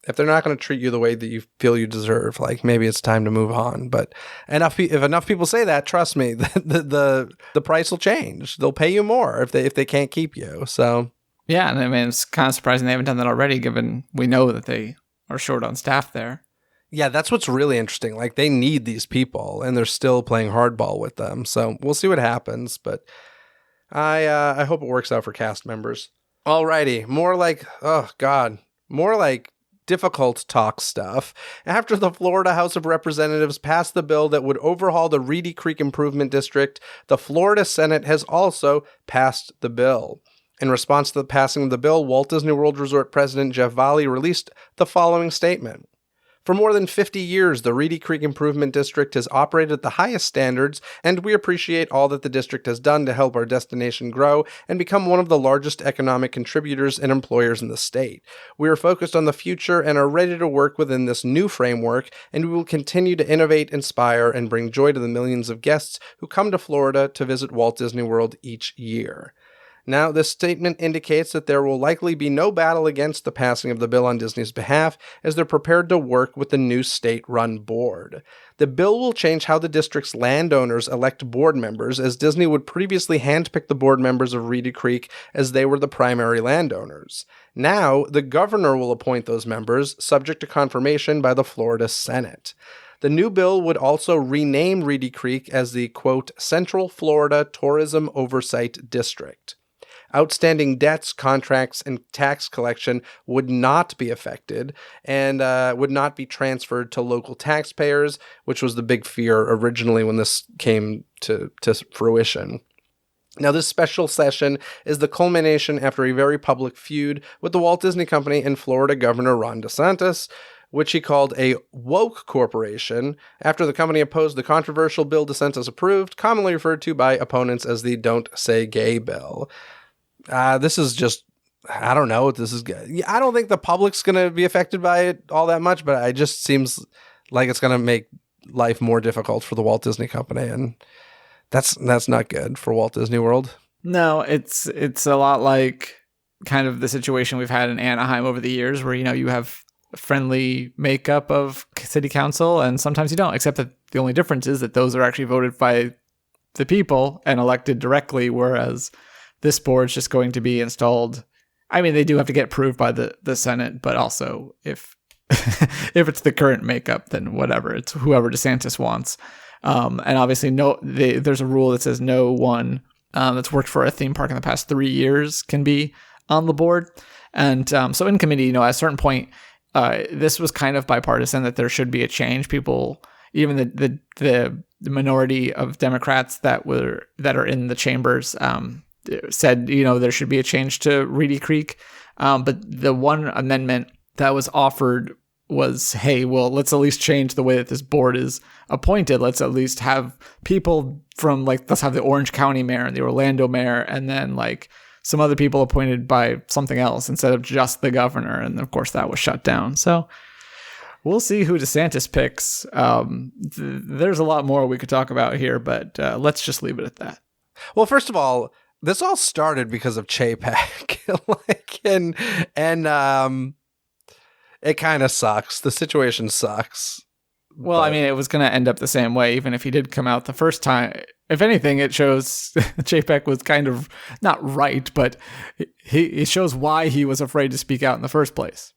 if they're not going to treat you the way that you feel you deserve, like, maybe it's time to move on. But if enough people say that, trust me, the price will change. They'll pay you more if they can't keep you. So yeah, and it's kind of surprising they haven't done that already, given we know that they are short on staff there. Yeah, that's what's really interesting. Like, they need these people, and they're still playing hardball with them. So we'll see what happens, but I hope it works out for cast members. Alrighty, more like difficult talk stuff. After the Florida House of Representatives passed the bill that would overhaul the Reedy Creek Improvement District, the Florida Senate has also passed the bill. In response to the passing of the bill, Walt Disney World Resort President Jeff Vallee released the following statement. For more than 50 years, the Reedy Creek Improvement District has operated at the highest standards, and we appreciate all that the district has done to help our destination grow and become one of the largest economic contributors and employers in the state. We are focused on the future and are ready to work within this new framework, and we will continue to innovate, inspire, and bring joy to the millions of guests who come to Florida to visit Walt Disney World each year. Now, this statement indicates that there will likely be no battle against the passing of the bill on Disney's behalf, as they're prepared to work with the new state-run board. The bill will change how the district's landowners elect board members, as Disney would previously handpick the board members of Reedy Creek as they were the primary landowners. Now, the governor will appoint those members, subject to confirmation by the Florida Senate. The new bill would also rename Reedy Creek as the, quote, Central Florida Tourism Oversight District. Outstanding debts, contracts, and tax collection would not be affected and would not be transferred to local taxpayers, which was the big fear originally when this came to fruition. Now, this special session is the culmination after a very public feud with the Walt Disney Company and Florida Governor Ron DeSantis, which he called a woke corporation, after the company opposed the controversial bill DeSantis approved, commonly referred to by opponents as the Don't Say Gay bill. This is just, I don't know what this is. I don't think the public's going to be affected by it all that much, but it just seems like it's going to make life more difficult for the Walt Disney Company, and that's not good for Walt Disney World. No, it's a lot like kind of the situation we've had in Anaheim over the years, where you have friendly makeup of city council, and sometimes you don't. Except that the only difference is that those are actually voted by the people and elected directly, whereas this board's just going to be installed. I mean, they do have to get approved by the Senate, but also if if it's the current makeup, then whatever. It's whoever DeSantis wants. And obviously, there's a rule that says no one that's worked for a theme park in the past 3 years can be on the board. And so in committee, at a certain point, this was kind of bipartisan that there should be a change. People, even the minority of Democrats that are in the chambers, said, there should be a change to Reedy Creek. But the one amendment that was offered was, hey, well, let's at least change the way that this board is appointed. Let's at least have people from, let's have the Orange County mayor and the Orlando mayor, and then some other people appointed by something else instead of just the governor. And of course that was shut down. So we'll see who DeSantis picks. There's a lot more we could talk about here, but let's just leave it at that. Well, first of all, this all started because of Chapek, and it kind of sucks. The situation sucks. Well, I mean, it was going to end up the same way, even if he did come out the first time. If anything, it shows Chapek was kind of not right, but it shows why he was afraid to speak out in the first place.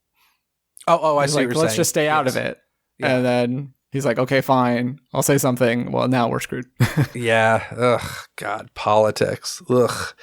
Oh, I see what you're saying. Let's just stay out of it. Yeah. And then he's like, okay, fine, I'll say something. Well, now we're screwed. Yeah. Ugh, God, politics. Ugh.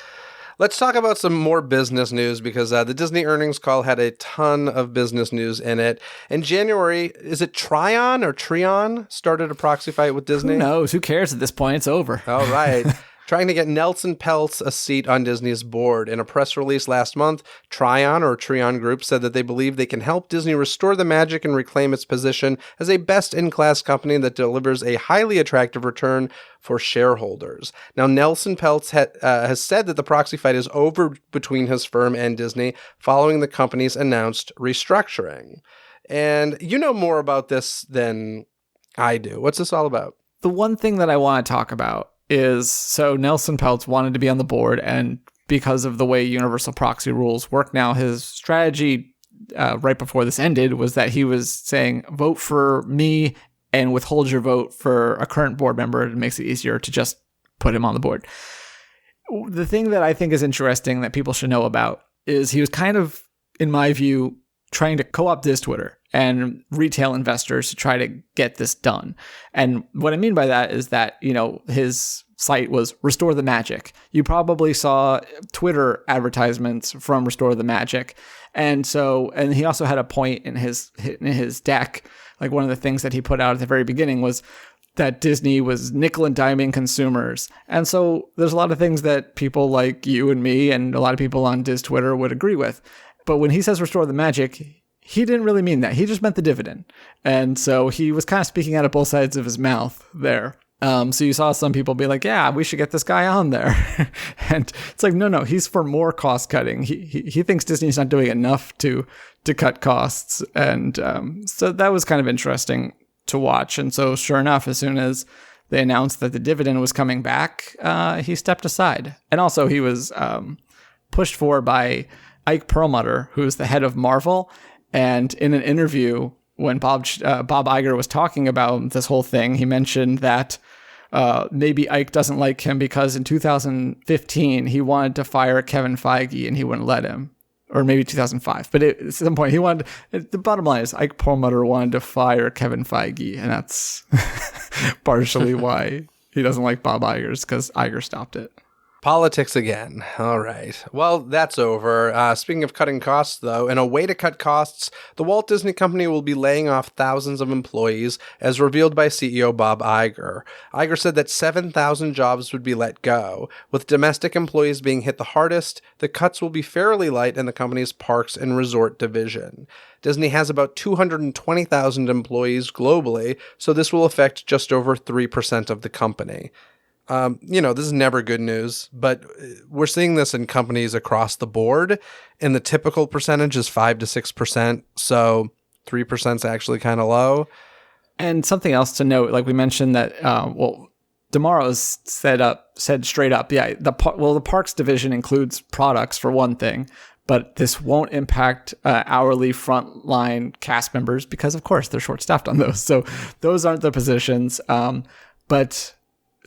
Let's talk about some more business news, because the Disney earnings call had a ton of business news in it. In January, is it Trion or Treon started a proxy fight with Disney? Who knows? Who cares at this point? It's over. All right. Trying to get Nelson Peltz a seat on Disney's board. In a press release last month, Trion or Treon Group said that they believe they can help Disney restore the magic and reclaim its position as a best-in-class company that delivers a highly attractive return for shareholders. Now, Nelson Peltz has said that the proxy fight is over between his firm and Disney following the company's announced restructuring. And you know more about this than I do. What's this all about? The one thing that I want to talk about is, so Nelson Peltz wanted to be on the board, and because of the way universal proxy rules work now, his strategy right before this ended was that he was saying, vote for me and withhold your vote for a current board member. It makes it easier to just put him on the board. The thing that I think is interesting that people should know about is he was kind of, in my view, trying to co-opt this Twitter and retail investors to try to get this done. And what I mean by that is that, his site was Restore the Magic. You probably saw Twitter advertisements from Restore the Magic. And he also had a point in his deck. Like one of the things that he put out at the very beginning was that Disney was nickel and diming consumers. And so there's a lot of things that people like you and me and a lot of people on Diz Twitter would agree with. But when he says Restore the Magic, he didn't really mean that. He just meant the dividend. And so he was kind of speaking out of both sides of his mouth there. So you saw some people be like, yeah, we should get this guy on there. And it's like, no, he's for more cost cutting. He thinks Disney's not doing enough to cut costs. And so that was kind of interesting to watch. And so sure enough, as soon as they announced that the dividend was coming back, he stepped aside. And also he was pushed for by Ike Perlmutter, who's the head of Marvel. And in an interview, when Bob Iger was talking about this whole thing, he mentioned that maybe Ike doesn't like him because in 2015, he wanted to fire Kevin Feige and he wouldn't let him. Or maybe 2005. But at some point, the bottom line is Ike Perlmutter wanted to fire Kevin Feige. And that's partially why he doesn't like Bob Iger's, because Iger stopped it. Politics again. All right. Well, that's over. Speaking of cutting costs, though, in a way to cut costs, the Walt Disney Company will be laying off thousands of employees, as revealed by CEO Bob Iger. Iger said that 7,000 jobs would be let go. With domestic employees being hit the hardest, the cuts will be fairly light in the company's parks and resort division. Disney has about 220,000 employees globally, so this will affect just over 3% of the company. This is never good news, but we're seeing this in companies across the board, and the typical percentage is 5 to 6%. So 3% is actually kind of low. And something else to note, like we mentioned that, Demaro's said straight up, yeah, the parks division includes products for one thing, but this won't impact hourly frontline cast members because, of course, they're short-staffed on those. So those aren't the positions, but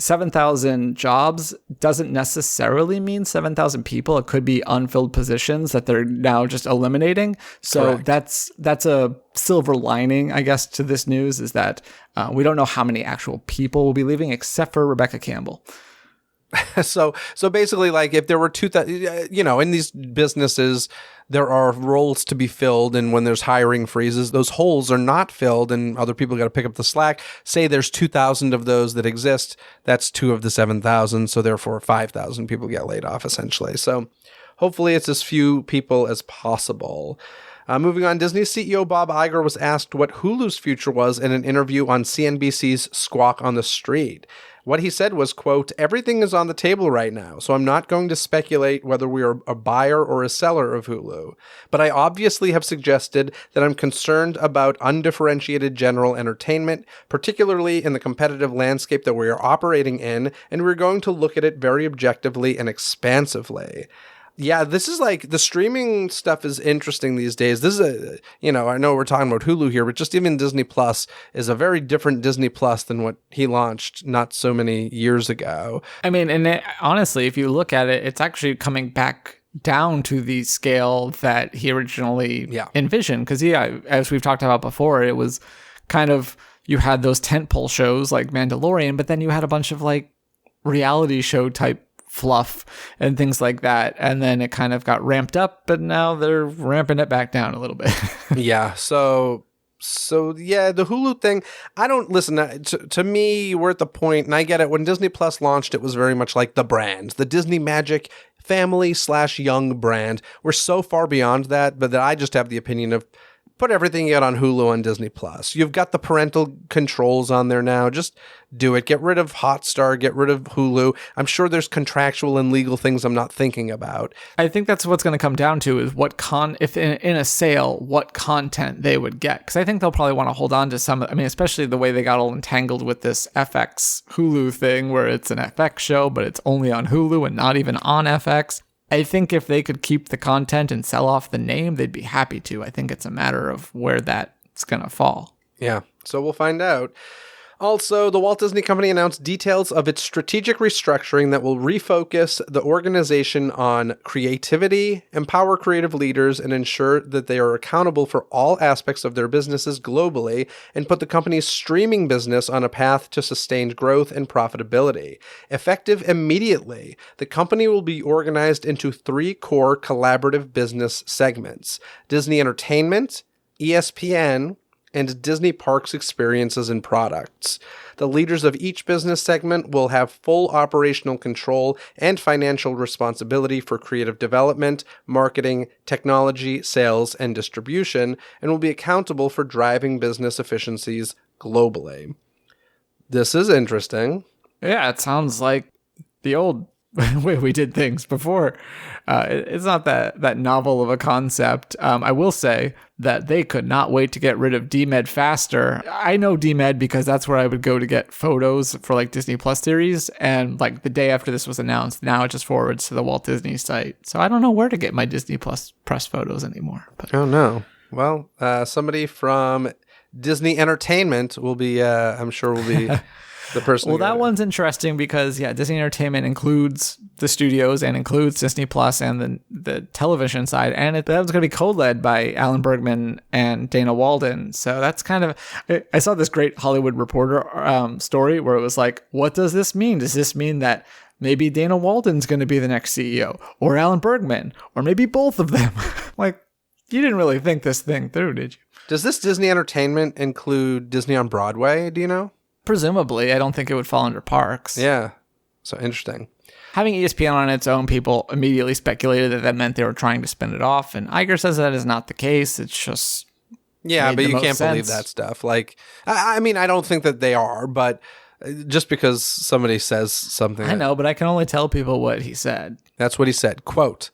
7,000 jobs doesn't necessarily mean 7,000 people. It could be unfilled positions that they're now just eliminating. So Correct. that's a silver lining, I guess, to this news, is that we don't know how many actual people will be leaving except for Rebecca Campbell. So basically, like, if there were in these businesses, there are roles to be filled, and when there's hiring freezes, those holes are not filled, and other people got to pick up the slack. Say there's 2,000 of those that exist, that's 2 of the 7,000, so therefore 5,000 people get laid off, essentially. So hopefully it's as few people as possible. Moving on, Disney CEO Bob Iger was asked what Hulu's future was in an interview on CNBC's Squawk on the Street. What he said was, quote, "Everything is on the table right now, so I'm not going to speculate whether we are a buyer or a seller of Hulu. But I obviously have suggested that I'm concerned about undifferentiated general entertainment, particularly in the competitive landscape that we are operating in, and we're going to look at it very objectively and expansively." Yeah, this is like, the streaming stuff is interesting these days. This is I know we're talking about Hulu here, but just even Disney Plus is a very different Disney Plus than what he launched not so many years ago. I mean, and honestly, if you look at it, it's actually coming back down to the scale that he originally envisioned. Because, as we've talked about before, it was kind of, you had those tentpole shows like Mandalorian, but then you had a bunch of like reality show type fluff and things like that, and then it kind of got ramped up, but now they're ramping it back down a little bit. So the Hulu thing, I don't listen to me. We're at the point, and I get it, when Disney Plus launched, it was very much like the brand, the Disney Magic family/young brand. We're so far beyond that, but that I just have the opinion of, put everything out on Hulu and Disney Plus. You've got the parental controls on there now. Just do it. Get rid of Hotstar. Get rid of Hulu. I'm sure there's contractual and legal things I'm not thinking about. I think that's what's going to come down to, is if in a sale, what content they would get. Because I think they'll probably want to hold on to some. I mean, especially the way they got all entangled with this FX Hulu thing, where it's an FX show, but it's only on Hulu and not even on FX. I think if they could keep the content and sell off the name, they'd be happy to. I think it's a matter of where that's going to fall. Yeah, so we'll find out. Also, the Walt Disney Company announced details of its strategic restructuring that will refocus the organization on creativity, empower creative leaders, and ensure that they are accountable for all aspects of their businesses globally, and put the company's streaming business on a path to sustained growth and profitability. Effective immediately, the company will be organized into 3 core collaborative business segments: Disney Entertainment, ESPN, and Disney Parks Experiences and Products. The leaders of each business segment will have full operational control and financial responsibility for creative development, marketing, technology, sales, and distribution, and will be accountable for driving business efficiencies globally. This is interesting. Yeah, it sounds like the old way we did things before. It's not that novel of a concept. I will say that they could not wait to get rid of DMED faster. I know DMED because that's where I would go to get photos for like Disney Plus series. And like the day after this was announced, now it just forwards to the Walt Disney site. So I don't know where to get my Disney Plus press photos anymore. But. Oh, no. Well, somebody from Disney Entertainment will be, I'm sure will be... the person. Well, that one's interesting because, yeah, Disney Entertainment includes the studios and includes Disney Plus and the television side. And that one's going to be co-led by Alan Bergman and Dana Walden. So that's kind of, I saw this great Hollywood Reporter story where it was like, what does this mean? Does this mean that maybe Dana Walden's going to be the next CEO, or Alan Bergman, or maybe both of them? Like, you didn't really think this thing through, did you? Does this Disney Entertainment include Disney on Broadway? Do you know? Presumably. I don't think it would fall under parks. Yeah. So interesting. Having ESPN on its own, people immediately speculated that meant they were trying to spin it off. And Iger says that is not the case. It's just... Yeah, but you can't believe that stuff. Like, I mean, I don't think that they are, but just because somebody says something... I know, but I can only tell people what he said. That's what he said. Quote...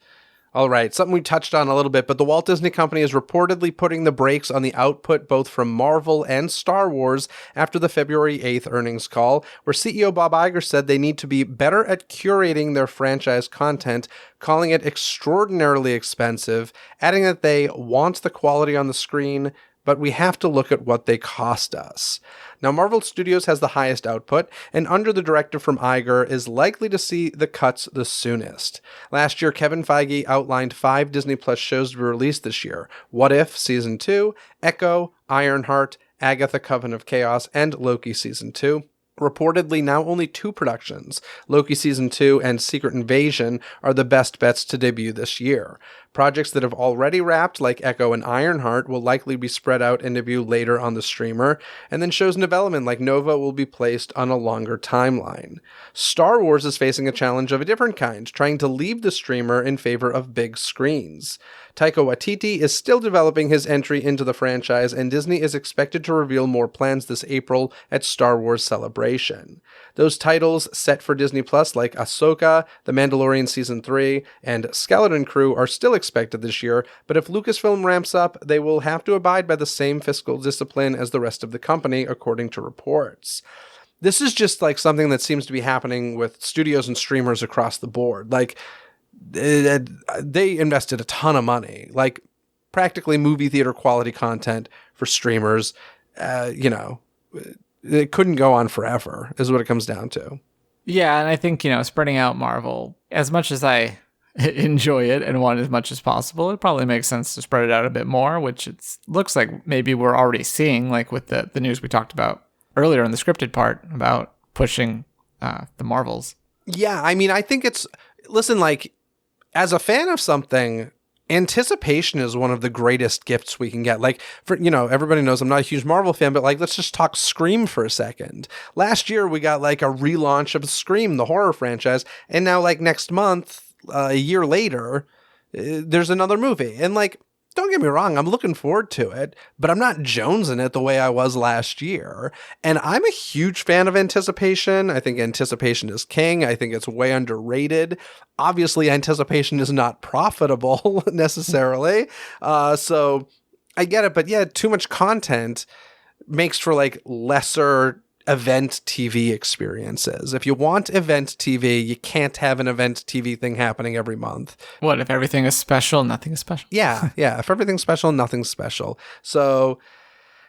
All right, something we touched on a little bit, but the Walt Disney Company is reportedly putting the brakes on the output both from Marvel and Star Wars after the February 8th earnings call, where CEO Bob Iger said they need to be better at curating their franchise content, calling it extraordinarily expensive, adding that they want the quality on the screen, but we have to look at what they cost us. Now, Marvel Studios has the highest output, and under the directive from Iger is likely to see the cuts the soonest. Last year, Kevin Feige outlined 5 Disney Plus shows to be released this year: What If Season 2, Echo, Ironheart, Agatha Coven of Chaos, and Loki Season 2. Reportedly, now only 2 productions, Loki Season 2 and Secret Invasion, are the best bets to debut this year. Projects that have already wrapped, like Echo and Ironheart, will likely be spread out and debut later on the streamer, and then shows in development like Nova will be placed on a longer timeline. Star Wars is facing a challenge of a different kind, trying to leave the streamer in favor of big screens. Taika Waititi is still developing his entry into the franchise, and Disney is expected to reveal more plans this April at Star Wars Celebration. Those titles set for Disney Plus, like Ahsoka, The Mandalorian Season 3, and Skeleton Crew, are still expected this year, but if Lucasfilm ramps up, they will have to abide by the same fiscal discipline as the rest of the company, according to reports. This is just like something that seems to be happening with studios and streamers across the board. Like, they invested a ton of money, like practically movie theater quality content for streamers. It couldn't go on forever is what it comes down to. Yeah, and I think, spreading out Marvel, as much as I enjoy it and want as much as possible, it probably makes sense to spread it out a bit more, which it looks like maybe we're already seeing, like with the news we talked about earlier in the scripted part about pushing the Marvels. Yeah, I mean, I think listen, like, as a fan of something, anticipation is one of the greatest gifts we can get. Like, for everybody knows I'm not a huge Marvel fan, but like, let's just talk Scream for a second. Last year we got like a relaunch of Scream, the horror franchise, and now like next month, a year later, there's another movie. And like, don't get me wrong, I'm looking forward to it, but I'm not jonesing it the way I was last year. And I'm a huge fan of anticipation. I think anticipation is king. I think it's way underrated. Obviously, anticipation is not profitable necessarily. So I get it. But yeah, too much content makes for like lesser event TV experiences. If you want event TV, you can't have an event TV thing happening every month. What, if everything is special, nothing is special? Yeah. If everything's special, nothing's special. So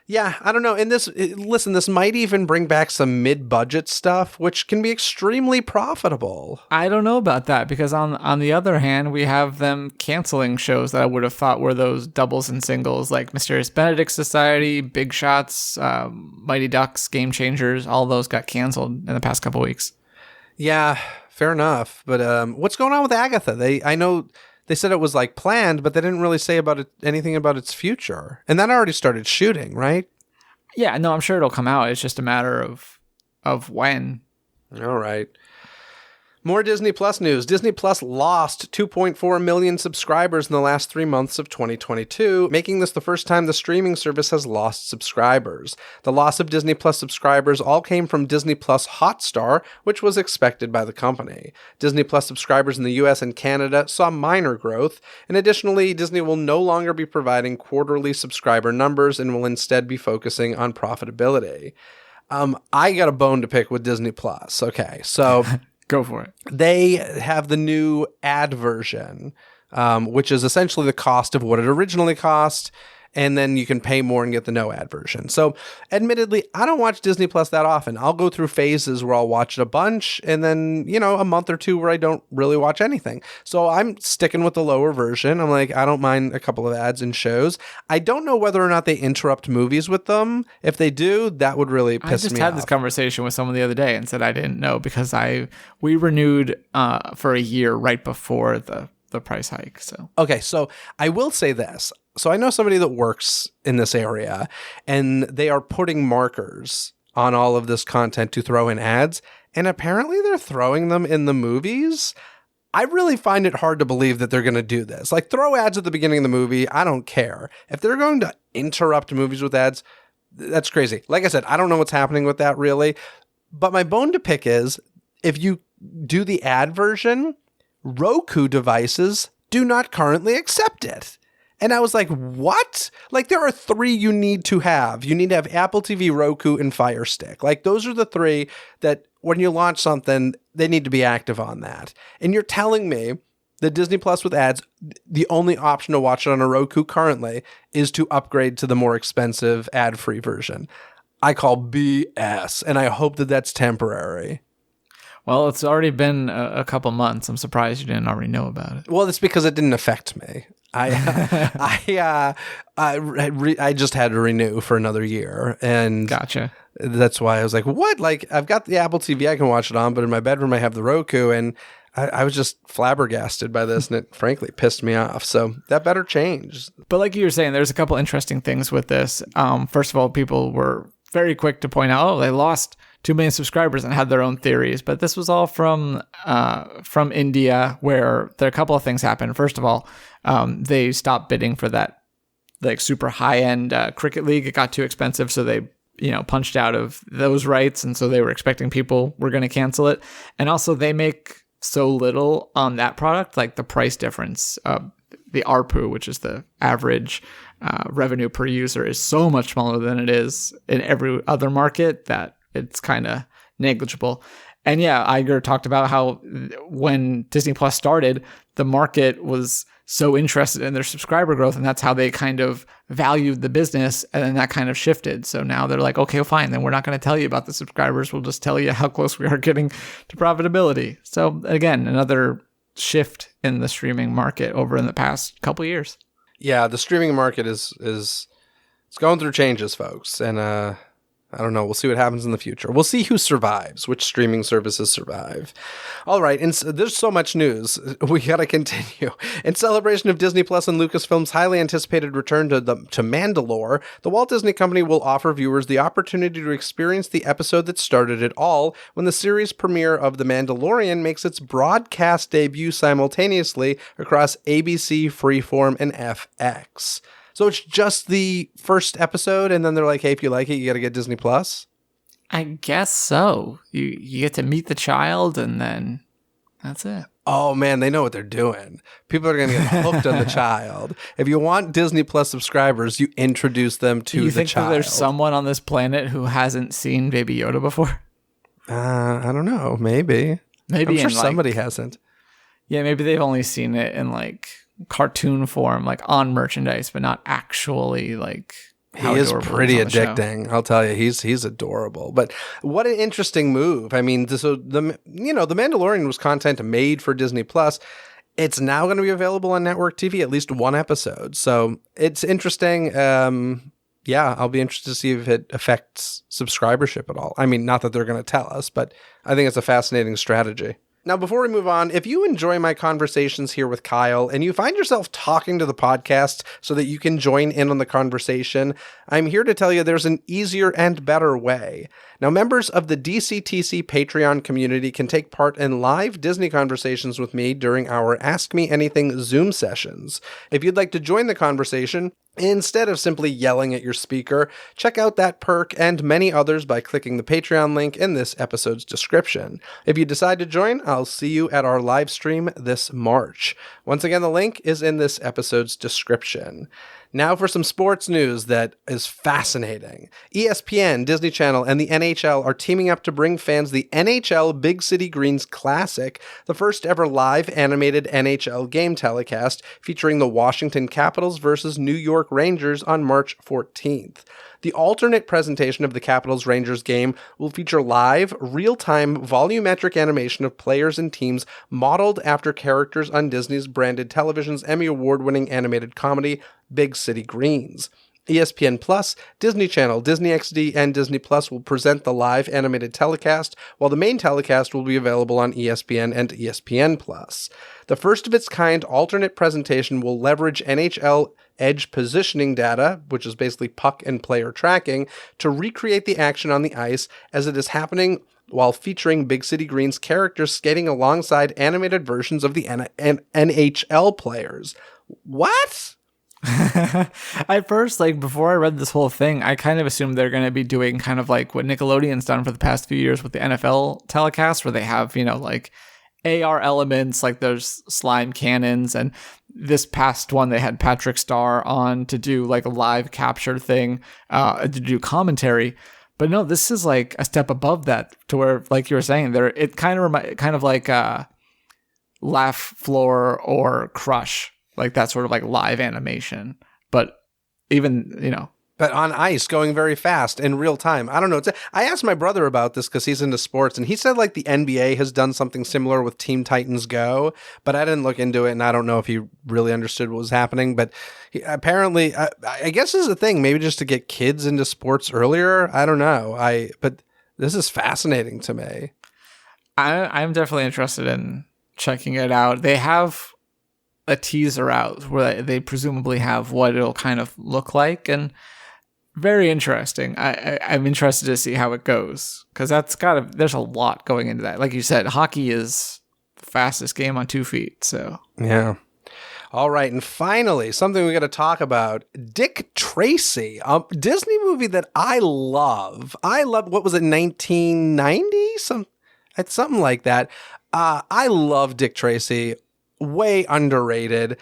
Yeah, I don't know. And listen, this might even bring back some mid-budget stuff, which can be extremely profitable. I don't know about that because on the other hand, we have them canceling shows that I would have thought were those doubles and singles, like Mysterious Benedict Society, Big Shots, Mighty Ducks, Game Changers. All those got canceled in the past couple weeks. Yeah, fair enough. But what's going on with Agatha? I know they said it was like planned, but they didn't really say anything about its future. And that already started shooting, right? Yeah, no, I'm sure it'll come out. It's just a matter of when. All right. More Disney Plus news. Disney Plus lost 2.4 million subscribers in the last 3 months of 2022, making this the first time the streaming service has lost subscribers. The loss of Disney Plus subscribers all came from Disney Plus Hotstar, which was expected by the company. Disney Plus subscribers in the US and Canada saw minor growth, and additionally, Disney will no longer be providing quarterly subscriber numbers and will instead be focusing on profitability. I got a bone to pick with Disney Plus. Okay, so... Go for it. They have the new ad version, which is essentially the cost of what it originally cost, and then you can pay more and get the no ad version. So admittedly, I don't watch Disney Plus that often. I'll go through phases where I'll watch it a bunch and then, a month or two where I don't really watch anything. So I'm sticking with the lower version. I'm like, I don't mind a couple of ads and shows. I don't know whether or not they interrupt movies with them. If they do, that would really piss me off. I just had this conversation with someone the other day and said I didn't know because we renewed for a year right before the price hike. So okay, so I will say this. So I know somebody that works in this area, and they are putting markers on all of this content to throw in ads, and apparently they're throwing them in the movies. I really find it hard to believe that they're going to do this. Like, throw ads at the beginning of the movie, I don't care. If they're going to interrupt movies with ads, that's crazy. Like I said, I don't know what's happening with that really, but my bone to pick is, if you do the ad version, Roku devices do not currently accept it. And I was like, what? Like, there are 3 you need to have. You need to have Apple TV, Roku, and Fire Stick. Like, those are the 3 that when you launch something, they need to be active on that. And you're telling me that Disney Plus with ads, the only option to watch it on a Roku currently is to upgrade to the more expensive ad-free version. I call BS, and I hope that that's temporary. Well, it's already been a couple months. I'm surprised you didn't already know about it. Well, it's because it didn't affect me. I just had to renew for another year, and gotcha. That's why I was like, "What?" Like, I've got the Apple TV I can watch it on, but in my bedroom I have the Roku, and I was just flabbergasted by this, and it frankly pissed me off. So that better change. But like you were saying, there's a couple interesting things with this. First of all, people were very quick to point out, they lost 2 million subscribers and had their own theories. But this was all from India, where there are a couple of things happened. First of all, they stopped bidding for that like super high end cricket league. It got too expensive, so they punched out of those rights, and so they were expecting people were going to cancel it. And also, they make so little on that product, like the price difference, the ARPU, which is the average revenue per user, is so much smaller than it is in every other market that it's kind of negligible. And yeah, Iger talked about how when Disney Plus started, the market was so interested in their subscriber growth, and that's how they kind of valued the business, and then that kind of shifted. So now they're like, okay, fine, then we're not going to tell you about the subscribers. We'll just tell you how close we are getting to profitability. So again, another shift in the streaming market over in the past couple of years. Yeah, the streaming market is it's going through changes, folks, and I don't know. We'll see what happens in the future. We'll see who survives, which streaming services survive. All right, and there's so much news. We got to continue. In celebration of Disney Plus and Lucasfilm's highly anticipated return to Mandalore, the Walt Disney Company will offer viewers the opportunity to experience the episode that started it all when the series premiere of The Mandalorian makes its broadcast debut simultaneously across ABC, Freeform, and FX. So it's just the first episode, and then they're like, hey, if you like it, you got to get Disney Plus? I guess so. You get to meet the child, and then that's it. Oh, man, they know what they're doing. People are going to get hooked on the child. If you want Disney Plus subscribers, you introduce them to the child. You think that there's someone on this planet who hasn't seen Baby Yoda before? I don't know. Maybe. I'm sure somebody hasn't. Yeah, maybe they've only seen it in, like, cartoon form, like on merchandise, but not actually like how he is adorable pretty he is on the show. addicting. I'll tell you, he's adorable. But what an interesting move. I mean, so the Mandalorian was content made for Disney Plus. It's now going to be available on network TV, at least one episode. So it's interesting. Yeah, I'll be interested to see if it affects subscribership at all. I mean, not that they're going to tell us, but I think it's a fascinating strategy. Now, before we move on, if you enjoy my conversations here with Kyle and you find yourself talking to the podcast so that you can join in on the conversation, I'm here to tell you there's an easier and better way. Now, members of the DCTC Patreon community can take part in live Disney conversations with me during our Ask Me Anything Zoom sessions. If you'd like to join the conversation, instead of simply yelling at your speaker, check out that perk and many others by clicking the Patreon link in this episode's description. If you decide to join, I'll see you at our live stream this March. Once again, the link is in this episode's description. Now for some sports news that is fascinating. ESPN, Disney Channel, and the NHL are teaming up to bring fans the NHL Big City Greens Classic, the first ever live animated NHL game telecast featuring the Washington Capitals versus New York Rangers on March 14th. The alternate presentation of the Capitals-Rangers game will feature live, real-time, volumetric animation of players and teams modeled after characters on Disney's branded television's Emmy Award-winning animated comedy, Big City Greens. ESPN Plus, Disney Channel, Disney XD, and Disney Plus will present the live animated telecast, while the main telecast will be available on ESPN and ESPN Plus. The first of its kind alternate presentation will leverage NHL edge positioning data, which is basically puck and player tracking, to recreate the action on the ice as it is happening while featuring Big City Greens characters skating alongside animated versions of the NHL players. What? At first, like before I read this whole thing, I kind of assumed they're going to be doing kind of like what Nickelodeon's done for the past few years with the NFL telecast, where they have, like AR elements, like there's slime cannons, and this past one they had Patrick Starr on to do like a live capture thing, to do commentary. But no, this is like a step above that, to where, like you were saying, it kind of like Laugh Floor or Crush. Like that sort of like live animation, but even, But on ice, going very fast in real time. I don't know. I asked my brother about this because he's into sports, and he said like the NBA has done something similar with Teen Titans Go, but I didn't look into it, and I don't know if he really understood what was happening. But apparently, I guess this is a thing, maybe just to get kids into sports earlier. I don't know. But this is fascinating to me. I'm definitely interested in checking it out. They have a teaser out where they presumably have what it'll kind of look like, and very interesting. I'm interested to see how it goes, because there's a lot going into that. Like you said, hockey is the fastest game on 2 feet. So yeah. All right, and finally, something we got to talk about: Dick Tracy, a Disney movie that I love. What was it, 1990? Something like that. I love Dick Tracy. Way underrated.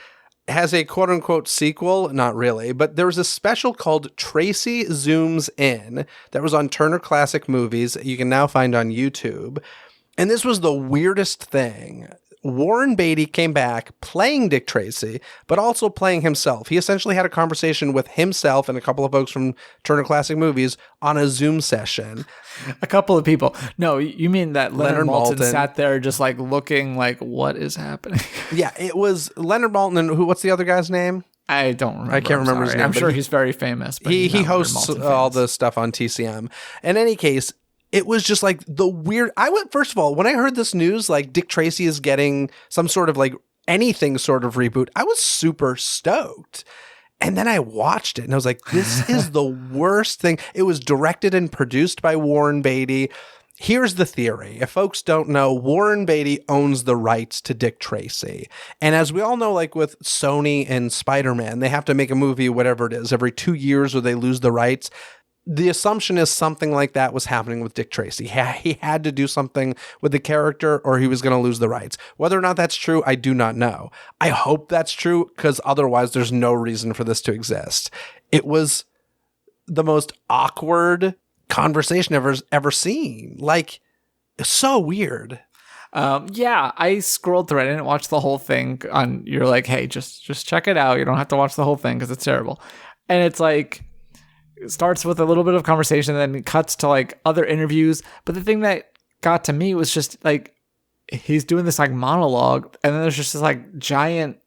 Has a quote-unquote sequel, not really, but there was a special called Tracy Zooms In that was on Turner Classic Movies that you can now find on YouTube. And this was the weirdest thing. Warren Beatty came back playing Dick Tracy, but also playing himself. He essentially had a conversation with himself and a couple of folks from Turner Classic Movies on a Zoom session. A couple of people. No, you mean that Leonard Maltin sat there just like looking like, what is happening? Yeah, it was Leonard Maltin and what's the other guy's name? I don't remember. I can't remember his name. I'm sure he's very famous. But he hosts all the stuff on TCM. In any case, it was just like the weird. First of all, when I heard this news, like Dick Tracy is getting some sort of like anything sort of reboot, I was super stoked. And then I watched it and I was like, this is the worst thing. It was directed and produced by Warren Beatty. Here's the theory. If folks don't know, Warren Beatty owns the rights to Dick Tracy. And as we all know, like with Sony and Spider-Man, they have to make a movie, whatever it is, every 2 years or they lose the rights. The assumption is something like that was happening with Dick Tracy. He had to do something with the character or he was going to lose the rights. Whether or not that's true, I do not know. I hope that's true, because otherwise there's no reason for this to exist. It was the most awkward conversation I've ever seen. Like, so weird. Yeah, I scrolled through it. I didn't watch the whole thing. You're like, hey, just check it out. You don't have to watch the whole thing because it's terrible. And it's like, starts with a little bit of conversation, then it cuts to like other interviews. But the thing that got to me was just like he's doing this like monologue, and then there's just this like giant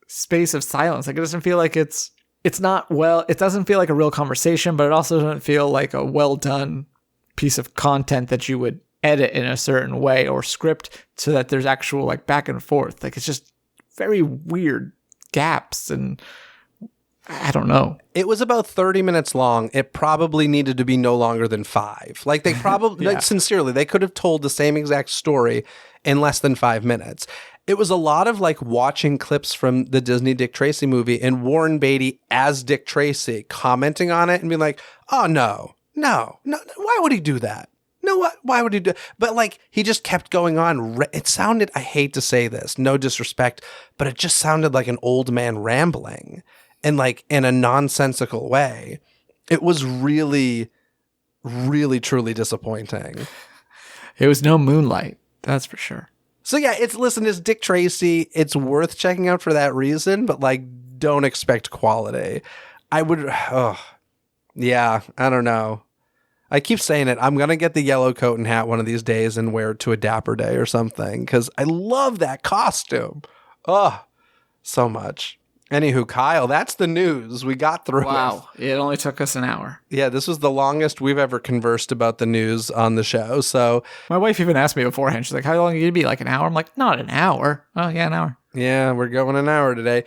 space of silence. Like it doesn't feel like it's not well. It doesn't feel like a real conversation, but it also doesn't feel like a well done piece of content that you would edit in a certain way or script so that there's actual like back and forth. Like it's just very weird gaps, and I don't know. It was about 30 minutes long. It probably needed to be no longer than 5. Like they probably, like, sincerely, they could have told the same exact story in less than 5 minutes. It was a lot of like watching clips from the Disney Dick Tracy movie and Warren Beatty as Dick Tracy commenting on it and being like, oh, no, why would he do that? No, why would he do? But like, he just kept going on. It sounded, I hate to say this, no disrespect, but it just sounded like an old man rambling and like in a nonsensical way. It was really, really, truly disappointing. It was no Moonlight, that's for sure. So yeah, it's Dick Tracy. It's worth checking out for that reason, but like, don't expect quality. I don't know. I keep saying it. I'm going to get the yellow coat and hat one of these days and wear it to a Dapper Day or something because I love that costume. Oh, so much. Anywho, Kyle, that's the news. We got through it. Wow. It only took us an hour. Yeah, this was the longest we've ever conversed about the news on the show. So my wife even asked me beforehand. She's like, how long are you going to be? Like an hour? I'm like, not an hour. Oh, yeah, an hour. Yeah, we're going an hour today.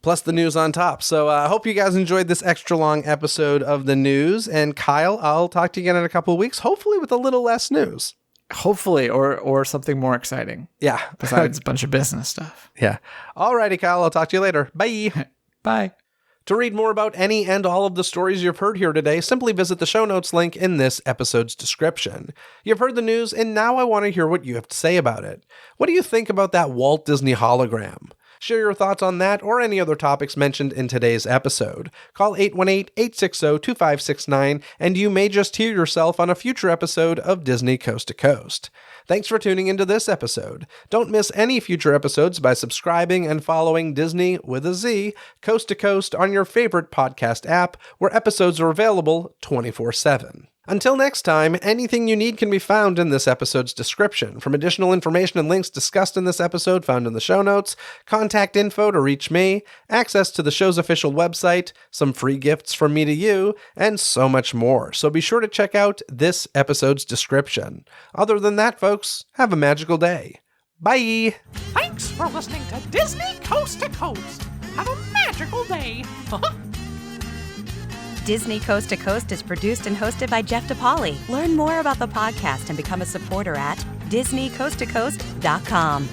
Plus the news on top. So I hope you guys enjoyed this extra long episode of the news. And Kyle, I'll talk to you again in a couple of weeks, hopefully with a little less news. Hopefully, or something more exciting. Yeah. Besides a bunch of business stuff. Yeah. Alrighty, Kyle, I'll talk to you later. Bye. Bye. To read more about any and all of the stories you've heard here today, simply visit the show notes link in this episode's description. You've heard the news, and now I want to hear what you have to say about it. What do you think about that Walt Disney hologram? Share your thoughts on that or any other topics mentioned in today's episode. Call 818-860-2569 and you may just hear yourself on a future episode of Disney Coast to Coast. Thanks for tuning into this episode. Don't miss any future episodes by subscribing and following Disney with a Z, Coast to Coast on your favorite podcast app where episodes are available 24/7. Until next time, anything you need can be found in this episode's description. From additional information and links discussed in this episode found in the show notes, contact info to reach me, access to the show's official website, some free gifts from me to you, and so much more. So be sure to check out this episode's description. Other than that, folks, have a magical day. Bye! Thanks for listening to Disney Coast to Coast. Have a magical day. Disney Coast to Coast is produced and hosted by Jeff DePauli. Learn more about the podcast and become a supporter at DisneyCoastToCoast.com.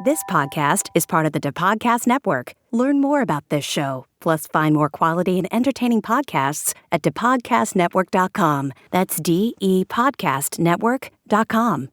This podcast is part of the DePodcast Network. Learn more about this show, plus find more quality and entertaining podcasts at DePodcastNetwork.com. That's DEPodcastNetwork.com.